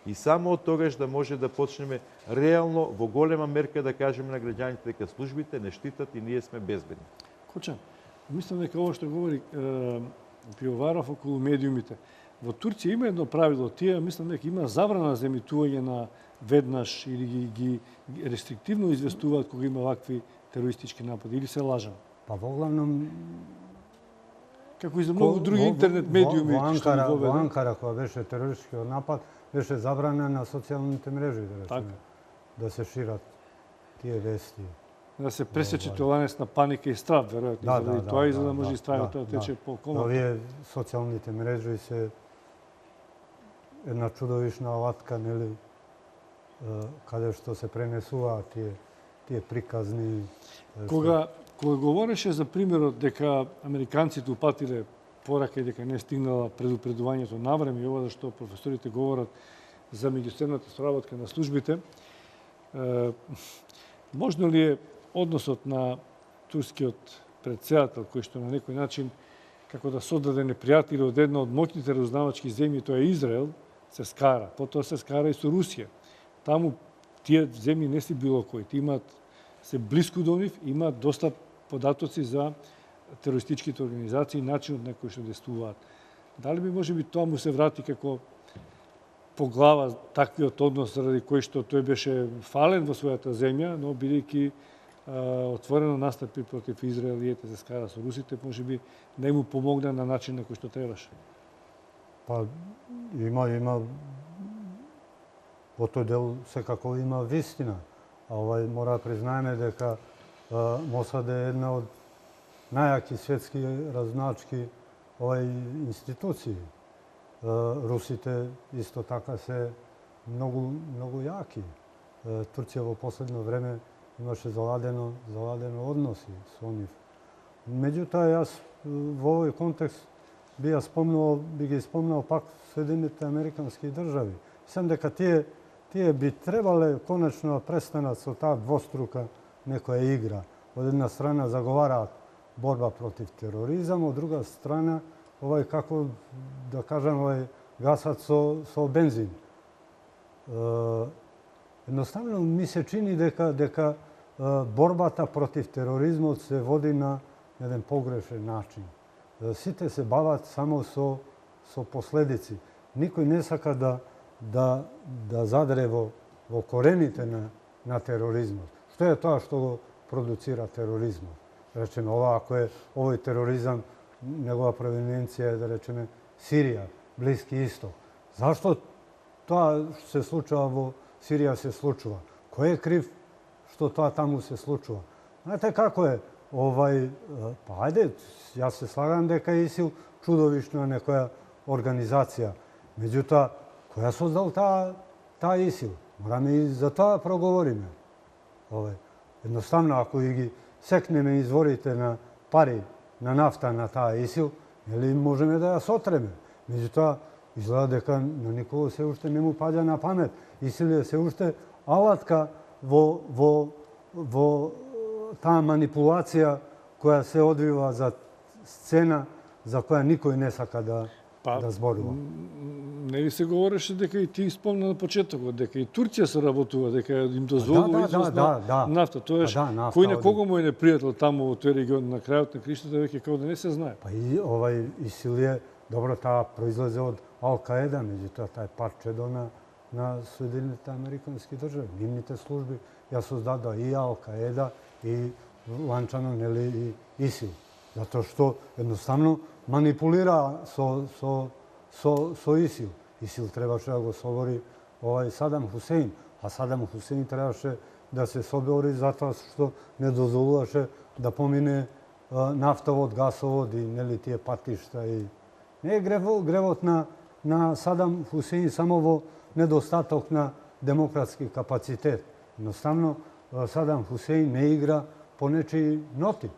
И само од тогаш да може да почнеме реално во голема мерка да кажеме на граѓаните дека службите не штитат и ние сме безбедни. Кочан, мислам дека ово што говори Пиоваров околу медиумите. Во Турција има едно правило, тие мислам дека има забрана за емитување на веднаш или ги рестриктивно известуваат кога има вакви терористички напади, или се лажам? Па во главном Како и за многу други интернет медиуми што ги Во воведе. Анкара, кога беше терористичкиот напад, беше забрана на социјалните мрежи, да речеме, Така. да се шират тие вести. Да се пресече тој ланец на паника и страв, веројатно, заради тоа и за да може и стравите да тече по-коматно. Овие социјалните мрежи се една чудовишна алатка, нели, каде што се пренесуваат тие приказни. Кога говореше за примерот дека американците упатиле порака и дека не стигнала предупредувањето на време, и ова зашто професорите говорат за меѓусебната соработка на службите, можно ли е односот на турскиот претседател, кој што на некој начин како да создаде непријатели од една од моќните разузнавачки земји, тоа е Израел, се скара. Потоа се скара и со Русија. Таму тие земји не си било кои. Имаат се блиску до нив, имаат доста податоци за терористичките организации и начинот на кој што действуваат. Дали би може би тоа му се врати како по глава таквиот однос заради кој што тој беше фален во својата земја, но бидејќи отворено настапи против Израел и се скара со русите, може би не му помогна на начин на кој што требаше. Па има во тој дел секако има вистина. А мора да признаеме дека Мосад е една од најаки светски разузнавачки институции. Русите исто така се многу јаки. Турција во последно време имаше заладено односи со нив. Меѓутоа, јас во овој контекст би ги спомнал пак Соединените Американски држави. Мислам дека тие би требале конечно да престанат со таа двострука некоја игра. Од една страна заговараат борба против тероризам, од друга страна како да кажам гасат со бензин. Едноставно ми се чини дека борбата против тероризмот се води на еден погрешен начин. Сите се бават само со последици. Никој не сака да задре во корените на тероризмот. Што е тоа што го продуцира тероризмот? Да речеме, ако е овој тероризам, негова провиненција е, да речеме, Сирија, Блиски Исток. Зашто тоа што се случува во Сирија се случува? Кој е крив што тоа таму се случува? Знаете како е? Па ајде, јас се слагам дека е ИСИЛ чудовишна некоја организација. Меѓутоа, која создал таа ИСИЛ? Мораме и за тоа проговориме. Едноставно, ако и ги секнеме изворите на пари, на нафта на таа ИСИЛ, нели можеме да ја сотреме. Меѓутоа, изгледа дека на никого се уште не му паѓа на памет. ИСИЛ е се уште алатка во таа манипулација која се одвива за сцена за која никој не сака да зборува. Нели се говореше дека и ти спомна на почетокот, дека и Турција се работува, дека им дозволува износ на нафта. Тоа е кој на кого му е непријател таму во тој регион на крајот на криштата, веќе како да не се знае. Па и ИСИЛ е, добро, таа произлезе од Ал-Каеда, меѓутоа таа е парчедо на Соединените Американски држави. Нивните служби ја создадоа и Ал-Каеда и ланчано, нели, ИСИЛ. Затоа што едноставно манипулира со ИСИЛ. ИСИЛ требаше да го собори Садам Хусейн, а Садам Хусейн требаше да се собори затоа што не дозволуваше да помине нафтовод, гасовод и нели тие патишта и не е гревот на Садам Хусейн само во недостаток на демократски капацитет. Едноставно Садам Хусейн не игра по нечии ноти.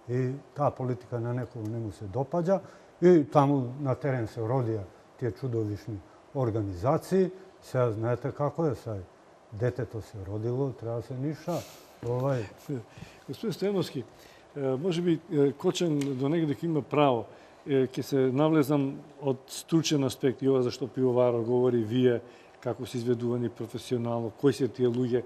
И таа политика на некој не му се допаѓа и таму на терен се родија тие чудовишни организации. Сега знаете како е, сега детето се родило, треба да се ниша. Господин Стојановски, може би Кочан до негде има право. Ќе се навлезам од стручен аспект и ова зашто пивоварот говори вие, како се изведувани професионално, кои се тие луѓе.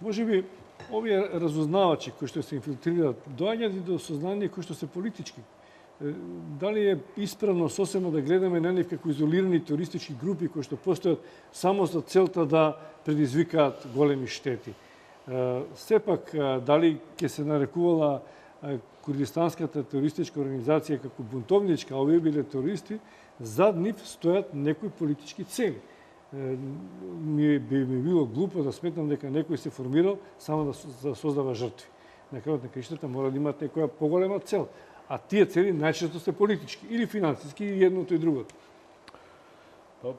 Може би овие разузнавачи кои што се инфилтрираат доаѓаат и до сознание кои што се политички. Дали е исправно сосема да гледаме на нив како изолирани терористички групи кои што постојат само за целта да предизвикаат големи штети? Сепак, дали ќе се нарекувала Курдистанската терористичка организација како бунтовничка, а овие биле терористи, зад нив стојат некои политички цели. Би ми било глупо да сметнам дека некој се формирал само да создава жртви. На крајот на краиштата мора да имат некоја поголема цел. А тие цели најчесто се политички или финансиски, или едното и другото.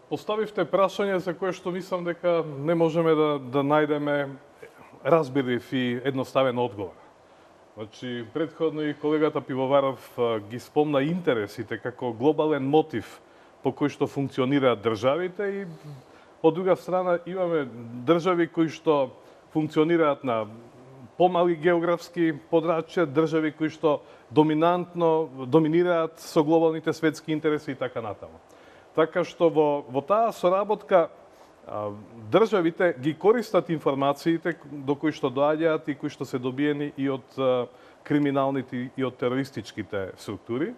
Поставивте прашање за кое што мислам дека не можеме да најдеме разбирлив и едноставен одговор. Значи, предходно и колегата Пивоваров ги спомна интересите како глобален мотив по кој што функционираат државите и од друга страна имаме држави кои што функционираат на помали географски подрачја, држави кои што доминираат со глобалните светски интереси и така натаму. Така што во таа соработка државите ги користат информациите до кои што доаѓаат и кои што се добиени и од криминалните и од терористичките структури,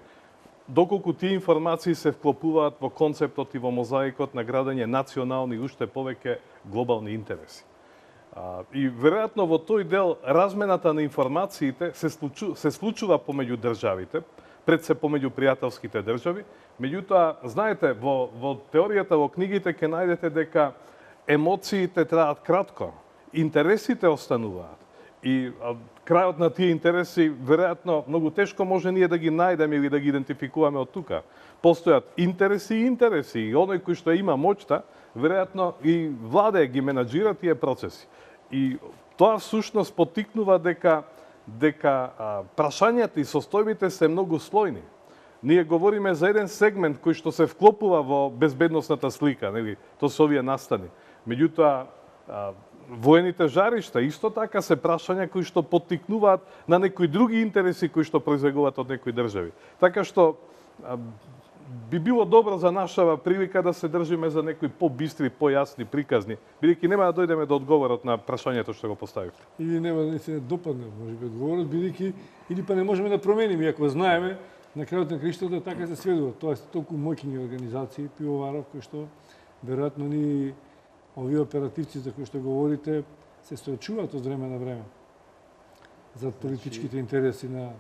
доколку тие информации се вклопуваат во концептот и во мозаикот на градење национални и уште повеќе глобални интереси. И веројатно во тој дел размената на информациите се случува помеѓу државите, пред се помеѓу пријателските држави. Меѓутоа, знаете, во теоријата, во книгите ќе најдете дека емоциите траат кратко, интересите остануваат. И крајот на тие интереси, веројатно, многу тешко може ние да ги најдеме или да ги идентификуваме од тука. Постојат интереси и интереси. И оној кој што има моќта, веројатно и владе ги менаџира тие процеси. И тоа всушност поттикнува дека прашањата и состојбите се многу слојни. Ние говориме за еден сегмент кој што се вклопува во безбедносната слика, нели? Тоа се овие настани. Меѓутоа, воените жаришта исто така се прашања кои што поттикнуваат на некои други интереси кои што произлегуваат од некои држави. Така што би било добро за нашава прилика да се држиме за некои побистри, појасни, приказни, бидејќи нема да дојдеме до одговорот на прашањето што го поставивте. Или нема да се допадне, можеби одговорот, бидејќи или па не можеме да промениме, ако знаеме на крајот на краиштата така се сведува. Тоа се толку моќни организации, Пивоваров, кои што веројатно ни овие оперативци за кои што говорите се соочуваат од време на време за политичките интереси на...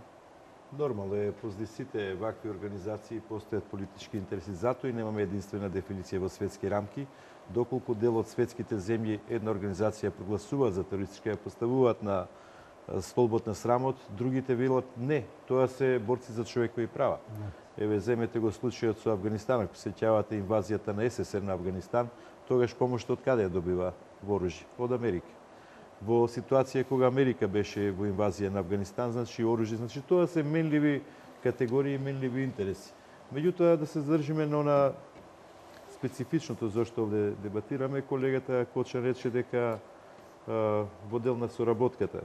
Нормално е, позди сите вакви организации постојат политички интереси. Затоа и немаме единствена дефиниција во светски рамки. Доколку дел од светските земји една организација прогласува за терористичка, ја поставуваат на столбот на срамот, другите велат не, тоа се борци за човекови права. Еве, земете го случајот со Авганистан, ако се сеќавате инвазијата на СССР на Авганистан, тогаш помошта од каде ја добива оружје? Од Америка. Во ситуација кога Америка беше во инвазија на Авганистан, значи оружје, значи тоа се менливи категории, менливи интереси. Меѓутоа да се задржиме на она специфичното зашто овде дебатираме, колегата Кочан рече дека во дел на соработката,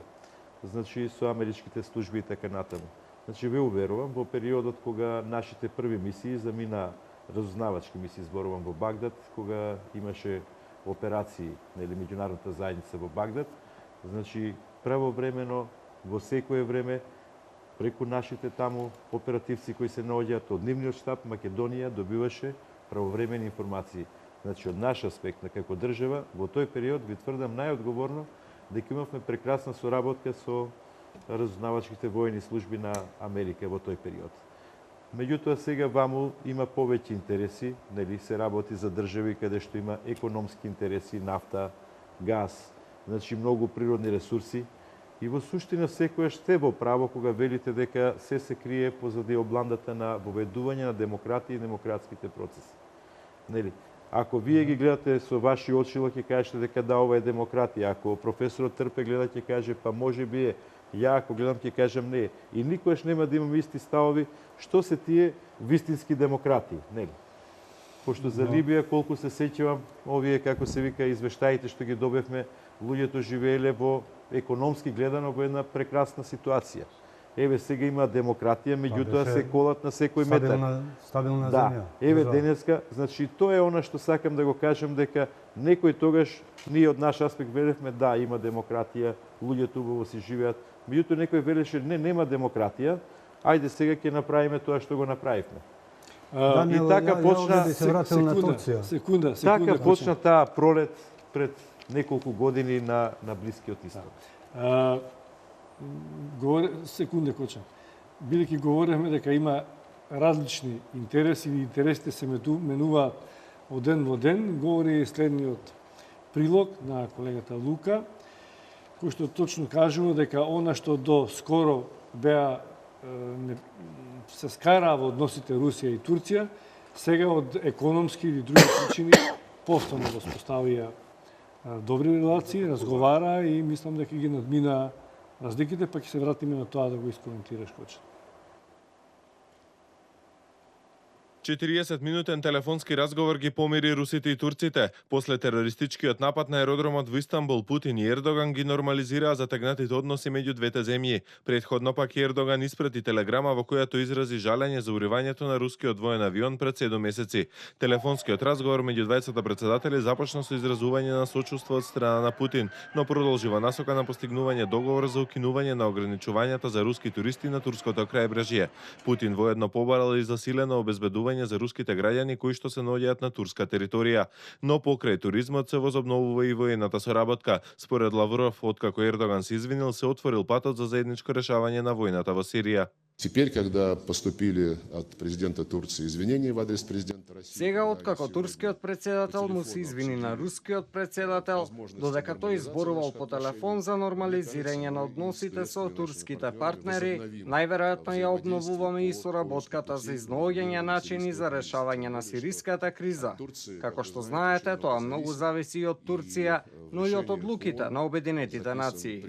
значи со америчките служби и така натаму. Значи ве уверувам, во периодот кога нашите први мисии замина разузнавачки мисии, зборувам во Багдад, кога имаше операции, нели, меѓународната заедница во Багдад, значи правовремено, во секое време, преку нашите таму оперативци кои се наоѓаат од нивниот штаб, Македонија добиваше правовремени информации. Значи, од наш аспект, како држава, во тој период ви тврдам најодговорно дека имавме прекрасна соработка со разузнавачките војни служби на Америка во тој период. Меѓутоа сега ваму има повеќе интереси, нели се работи за држави каде што има економски интереси, нафта, газ, значи многу природни ресурси. И во суштина секојаш сте во право кога велите дека се крие позади обландата на воведување на демократија и демократските процеси. Нели? Ако вие ги гледате со ваши очила, ќе кажете дека да, ова е демократија. Ако професорот Трпе гледа, ќе каже па може би е. Ја ако гледам, ќе кажам не. И никогаш нема да имаме исти ставови што се тие вистински демократии, нели? Пошто за Либија, колку се сеќавам, овие, како се вика, извештаите што ги добевме, луѓето живееле во економски гледано во една прекрасна ситуација. Еве сега има демократија, меѓутоа се колат на секој метар. Стабилна да, земја. еве денеска, значи тоа е она што сакам да го кажам дека некој тогаш ние од наш аспект велевме да, има демократија, луѓето убаво си живеат. Меѓутоа некој велеше не, нема демократија. Ајде сега ќе направиме тоа што го направивме. И така почна секунда. Така почна таа пролет пред неколку години на Блискиот Исток. Секунда Кочан. Бидејќи говоревме дека има различни интереси и интересите се менува од ден во ден, говори следниот прилог на колегата Лука, кој што точно кажува дека она што до скоро беа се скараа во односите Русија и Турција, сега од економски или други причини повторно воспоставија добри релации, разговара и мислам дека ги надмина разликите, па ќе се вратиме на тоа да го искоментираш, Кочан. 40-минутен телефонски разговор ги помири русите и турците. После терористичкиот напад на аеродромот во Истанбул, Путин и Ердоган ги нормализираа затегнатите односи меѓу двете земји. Претходно пак Ердоган испрати телеграма во којато изрази жалење за уривањето на рускиот воен авион пред 7 месеци. Телефонскиот разговор меѓу двајцата претседатели започна со изразување на сочувство од страна на Путин, но продолжи во насока на постигнување договор за укинување на ограничувањата за руски туристи на турското крајбрежје. Путин воедно побарал и засилено обезбедување за руските граѓани кои што се наоѓаат на турска територија. Но покрај туризмот се возобновува и воената соработка. Според Лавров, откако Ердоган се извинил, се отворил патот за заедничко решавање на војната во Сирија. Теперь, когда поступили от президента Турции извинения в адрес президента России... Сега, откако турскиот председател му се извини на рускиот председател, додека тој изборувал по телефон за нормализирање на односите со турските партнери, најверојатно ја обновуваме и соработката за изнаоѓање начини за решавање на сириската криза. Како што знаете, тоа многу зависи и од Турција, но и од одлуките на Обединетите нации.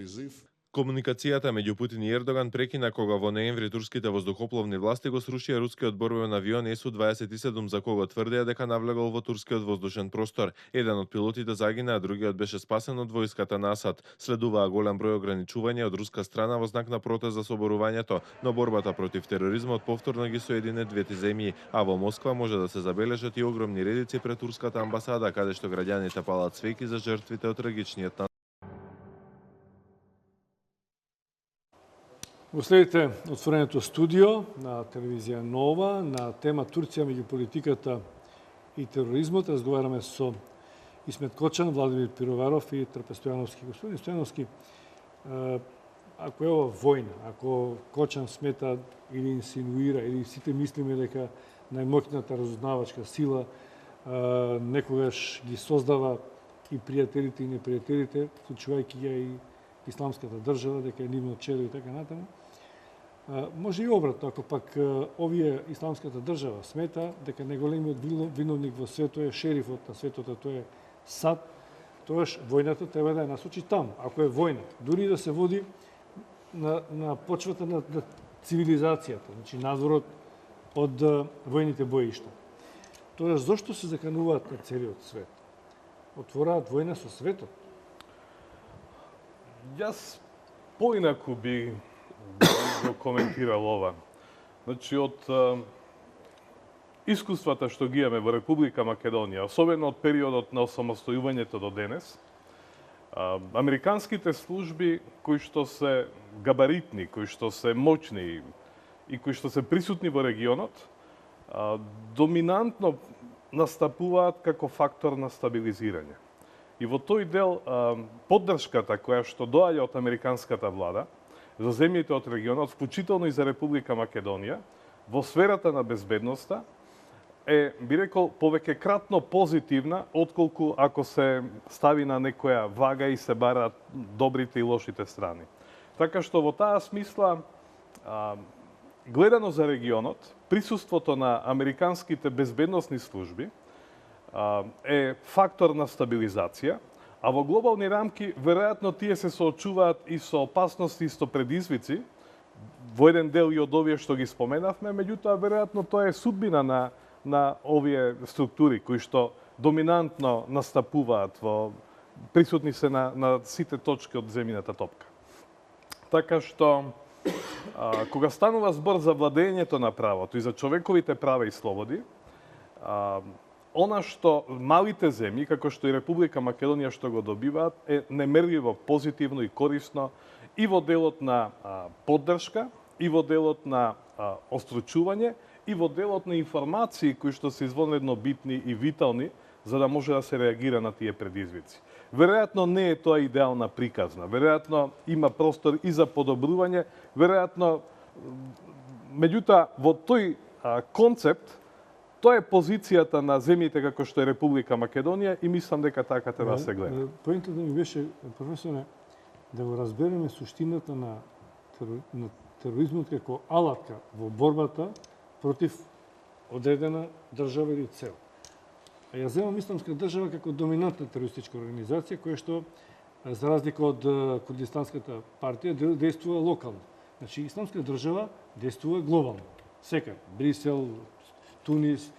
Комуникацијата меѓу Путин и Ердоган прекина кога во ноември турските воздухопловни власти го срушија рускиот борбен авион Су-27 за кого тврдеа дека навлегол во турскиот воздушен простор. Еден од пилотите загина, а другиот беше спасен од војската на Асад. Следуваа голем број ограничувања од руска страна во знак на протест за соборувањето, но борбата против тероризмот повторно ги соедине двете земји, а во Москва може да се забележат и огромни редици пред турската амбасада, каде што граѓаните палат свеќи за жртвите од трагичниот напад. Го следите отвореното студио на телевизија Нова на тема Турција меѓу политиката и тероризмот. Разговараме со Исмет Кочан, Владимир Пироваров и Трпе Стојановски. Господин Стојановски, ако е ова војна, ако Кочан смета или инсинуира, или сите мислиме дека најмоќната разузнавачка сила некогаш ги создава и пријателите и непријателите, вклучувајќи ја и исламската држава, дека е нивно чело и така натаму. Може и обратно, ако пак овие исламската држава смета дека најголемиот виновник во светот е шерифот на светот, а тој е Сад, тоаш војната треба да ја насочи таму. Ако е војна, дури да се води на почвата на цивилизацијата, значи надвор од војните боишта. Тоаш зошто се закануваат на целиот свет? Отвораат војна со светот. Јас поинаку би го коментирал ова. Значи, од искуствата што ги имаме во Република Македонија, особено од периодот на осамостојувањето до денес, американските служби кои што се габаритни, кои што се моćни и кои што се присутни во регионот, доминантно настапуваат како фактор на стабилизирање. И во тој дел поддршката која што доаѓа од американската влада за земјите од регионот, вклучително и за Република Македонија, во сферата на безбедноста, би рекол, повеќекратно позитивна, отколку ако се стави на некоја вага и се бараат добрите и лошите страни. Така што во таа смисла, гледано за регионот, присуството на американските безбедносни служби е фактор на стабилизација, а во глобални рамки, веројатно тие се соочуваат и со опасности и со предизвици, во еден дел и од овие што ги споменавме, меѓутоа, веројатно тоа е судбина на овие структури кои што доминантно настапуваат присутни се на сите точки од земјината топка. Така што, кога станува збор за владењето на правото и за човековите права и слободи, она што малите земји, како што и Република Македонија што го добиваат, е немерливо позитивно и корисно и во делот на поддршка, и во делот на остручување, и во делот на информации кои што се извонредно битни и витални, за да може да се реагира на тие предизвици. Веројатно не е тоа идеална приказна, веројатно има простор и за подобрување, веројатно, меѓутоа, во тој концепт, тоа е позицијата на земјите како што е Република Македонија и мислам дека така треба да се гледа. Поентата ми беше, професоре, да го разбереме суштината на тероризмот како алатка во борбата против одредена држава или цел. А ја земам исламска држава како доминантна терористичка организација, која што, за разлика од Курдистанската партија, действува локално. Значи, исламска држава действува глобално. Секај, Брисел, Тунис,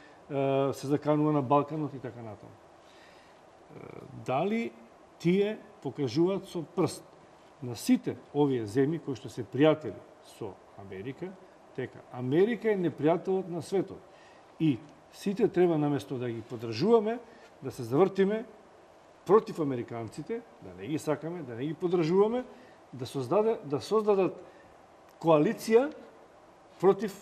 се заканува на Балканот и така натаму. Дали тие покажуваат со прст на сите овие земји кои што се пријатели со Америка, дека Америка е непријателот на светот. И сите треба наместо да ги поддржуваме, да се завртиме против американците, да не ги сакаме, да не ги поддржуваме, да создадат коалиција против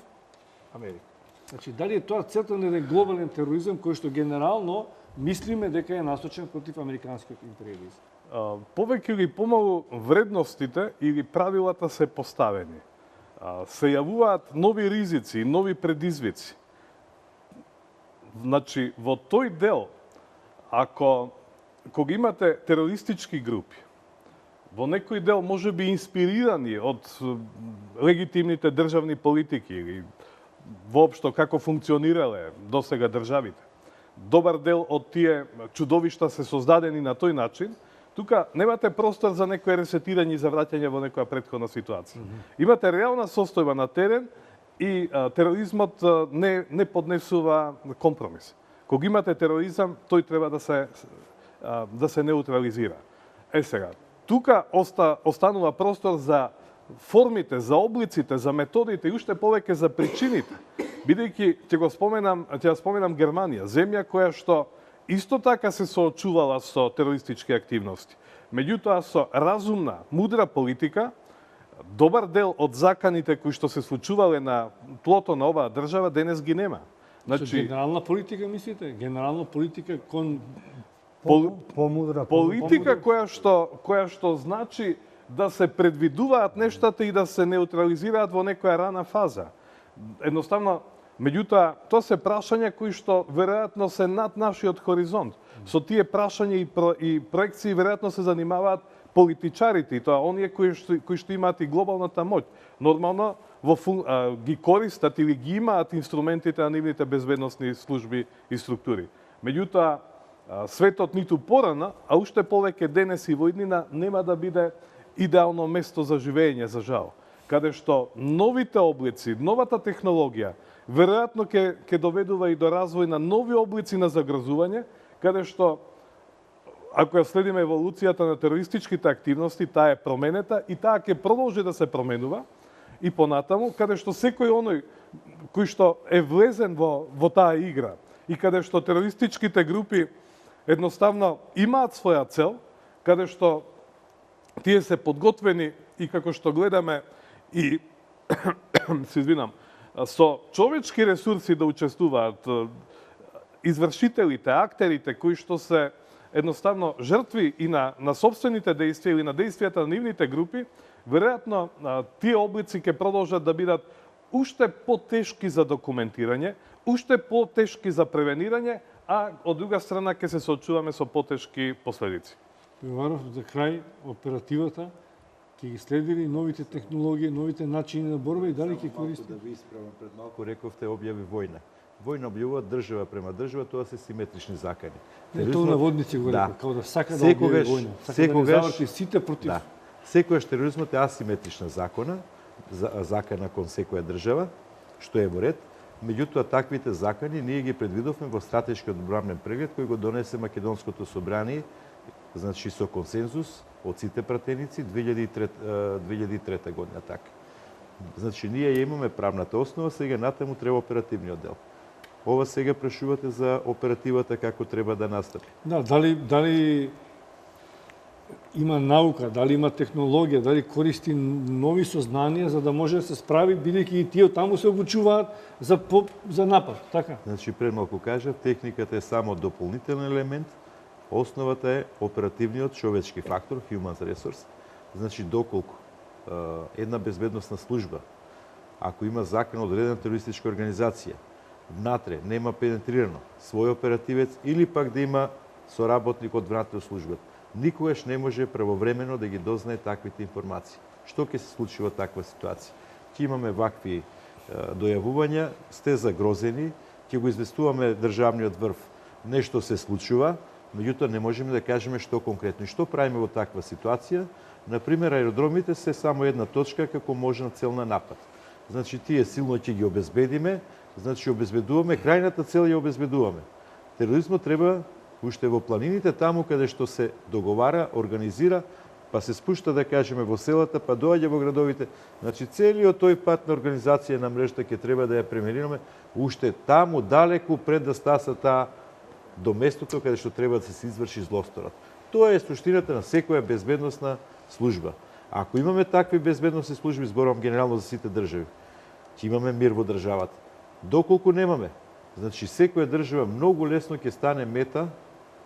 Америка. Значи, дали е тоа целта на еден глобален тероризам кој што генерално мислиме дека е насочен против американскиот империализм? Повеќе или помалу вредностите или правилата се поставени. Се јавуваат нови ризици и нови предизвици. Значи, во тој дел, кога имате терористички групи, во некој дел може би инспирирани од легитимните државни политики или воопшто како функционирале досега државите. Добар дел од тие чудовишта се создадени на тој начин, тука немате простор за некое ресетирање и за враќање во некоја претходна ситуација. Имате реална состојба на терен и тероризмот не поднесува компромис. Кога имате тероризам, тој треба да се неутрализира. Сега, тука останува простор за формите, за облиците, за методите и уште повеќе за причините. Бидејќи ќе споменам Германија, земја која што исто така се соочувала со терористички активности. Меѓутоа, со разумна, мудра политика, добар дел од заканите кои што се случувале на тлото на оваа држава денес ги нема. Значи, генерална политика, мислите? Генерална политика кон помудра политика која што значи да се предвидуваат нештата и да се неутрализираат во некоја рана фаза. Едноставно, меѓутоа, тоа се прашања кои што веројатно се над нашиот хоризонт. Со тие прашања и проекции веројатно се занимаваат политичарите, и тоа оние кои што имаат и глобалната моќ. Нормално ги користат или ги имаат инструментите на нивните безбедносни служби и структури. Меѓутоа, светот ниту порано, а уште повеќе денес и во иднина нема да биде идеално место за живење, за жал. Каде што новите облици, новата технологија, веројатно ќе доведува и до развој на нови облици на загрозување, каде што, ако ја следиме еволуцијата на терористичките активности, таа е променета и таа ќе продолжи да се променува и понатаму, каде што секој оној кој што е влезен во таа игра и каде што терористичките групи едноставно имаат своја цел, каде што тие се подготвени и како што гледаме и се извинам, со човечки ресурси да учествуваат извршителите, актерите кои што се едноставно жртви и на собствените действија или на действијата на нивните групи, веројатно тие облици ќе продолжат да бидат уште потешки за документирање, уште потешки за превенирање, а од друга страна ќе се соочуваме со потешки последици. Пивоваров, за крај, оперативата ќе ги следили новите технологии, новите начини на борба и дали ќе користи? Да ви исправам, пред малку рековте објави војна. Војна објавува држава према држава, тоа се симетрични закани. Не, тоа наводници го рекол, као да сака да објави војна, сака да не заврти сите против. Да. Секогаш тероризмот е асиметрична закона, закана кон секоја држава, што е во ред. Меѓутоа, таквите закани ние ги предвидовме во стратешкиот одбранен преглед кој го донесе Македонското собрание, значи со консензус од сите пратеници 2003 година така. Значи ние ја имаме правната основа, сега натаму треба оперативниот дел. Ова сега прашувате за оперативата како треба да настапи. Да, дали има наука, дали има технологија, дали користи нови сознанија за да може да се справи, бидејќи и тие таму се обучуваат за напад, така? Значи, пред малку кажав, техниката е само дополнителен елемент, основата е оперативниот човечки фактор, human resource. Значи, доколку една безбедносна служба, ако има закон одредена терористичка организација, внатре нема пенетрирано свој оперативец или пак да има соработник од внатре службата, никогаш не може правовремено да ги дознае таквите информации. Што ќе се случи во таква ситуација? Ќе имаме вакви дојавувања, сте загрозени, ќе го известуваме државниот врв, нешто се случува, меѓутоа не можеме да кажеме што конкретно. И што правиме во таква ситуација? Например, аеродромите се само една точка како можна цел на напад. Значи, тие силно ќе ги обезбедиме, значи обезбедуваме, крајната цел ја обезбедуваме. Тероризмот треба уште во планините, таму каде што се договара, организира, па се спушта, да кажеме, во селата, па доаѓа во градовите. Значи, целиот тој пат на организација на мрежата ќе треба да ја премерираме уште таму, далеку, пред да стаса таа до местото каде што треба да се изврши злосторот. Тоа е суштината на секоја безбедносна служба. Ако имаме такви безбедносни служби, зборувам генерално за сите држави, ќе имаме мир во државата. Доколку немаме, значи секоја држава многу лесно ќе стане мета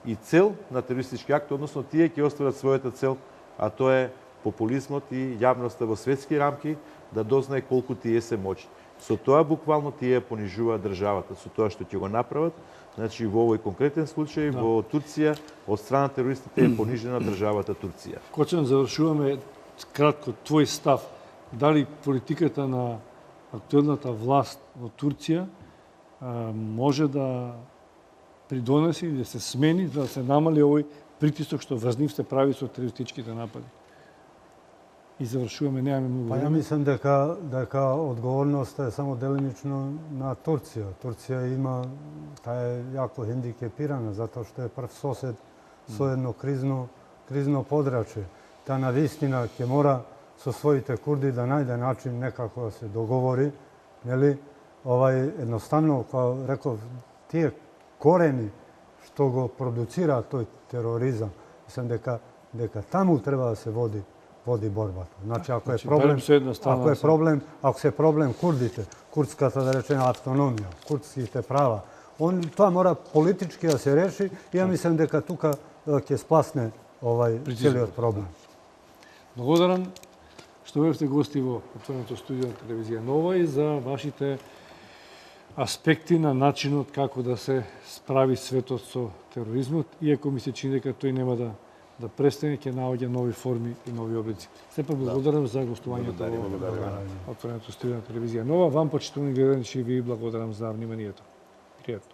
и цел на терористички акт, односно тие ќе остварат својата цел, а тоа е популизмот и јавноста во светски рамки да дознае колку тие се моќни. Со тоа буквално тие понижуваат државата, со тоа што ќе го направат. Значи во овој конкретен случај во Турција од страна терористите е понижена државата Турција. Кочан, завршуваме кратко твој став. Дали политиката на актуелната власт во Турција може да придонеси или да се смени, да се намали овој притисок што врз нив се прави со терористичките напади? И завршуваме, немаме многу Па ја мислам дека одговорноста е само делимично на Турција. Турција има, таа е јако хендикепирана затоа што е прв сосед со едно кризно подрачје. Таа навистина ќе мора со своите курди да најде начин некако да се договори, нели? Едноставно, кога реков, тие корени што го продуцира тој тероризам, мислам дека таму треба да се води борбата. Значи, ако се проблем курдите, курдската, да речеме, автономија, курдските права, тоа мора политички да се реши и ја мислам дека тука ќе спласне целиот проблем. Благодарам што бевте гости во отвореното студио на телевизија Нова и за вашите аспекти на начинот како да се справи светот со тероризмот, иако ми се чини дека тој нема да престане, ќе наоѓа нови форми и нови облици. Сепак благодарам за гостувањето во отвореното студио на телевизија Нова. Вам, почитувани гледачи, ви благодарам за вниманието. Пријатно.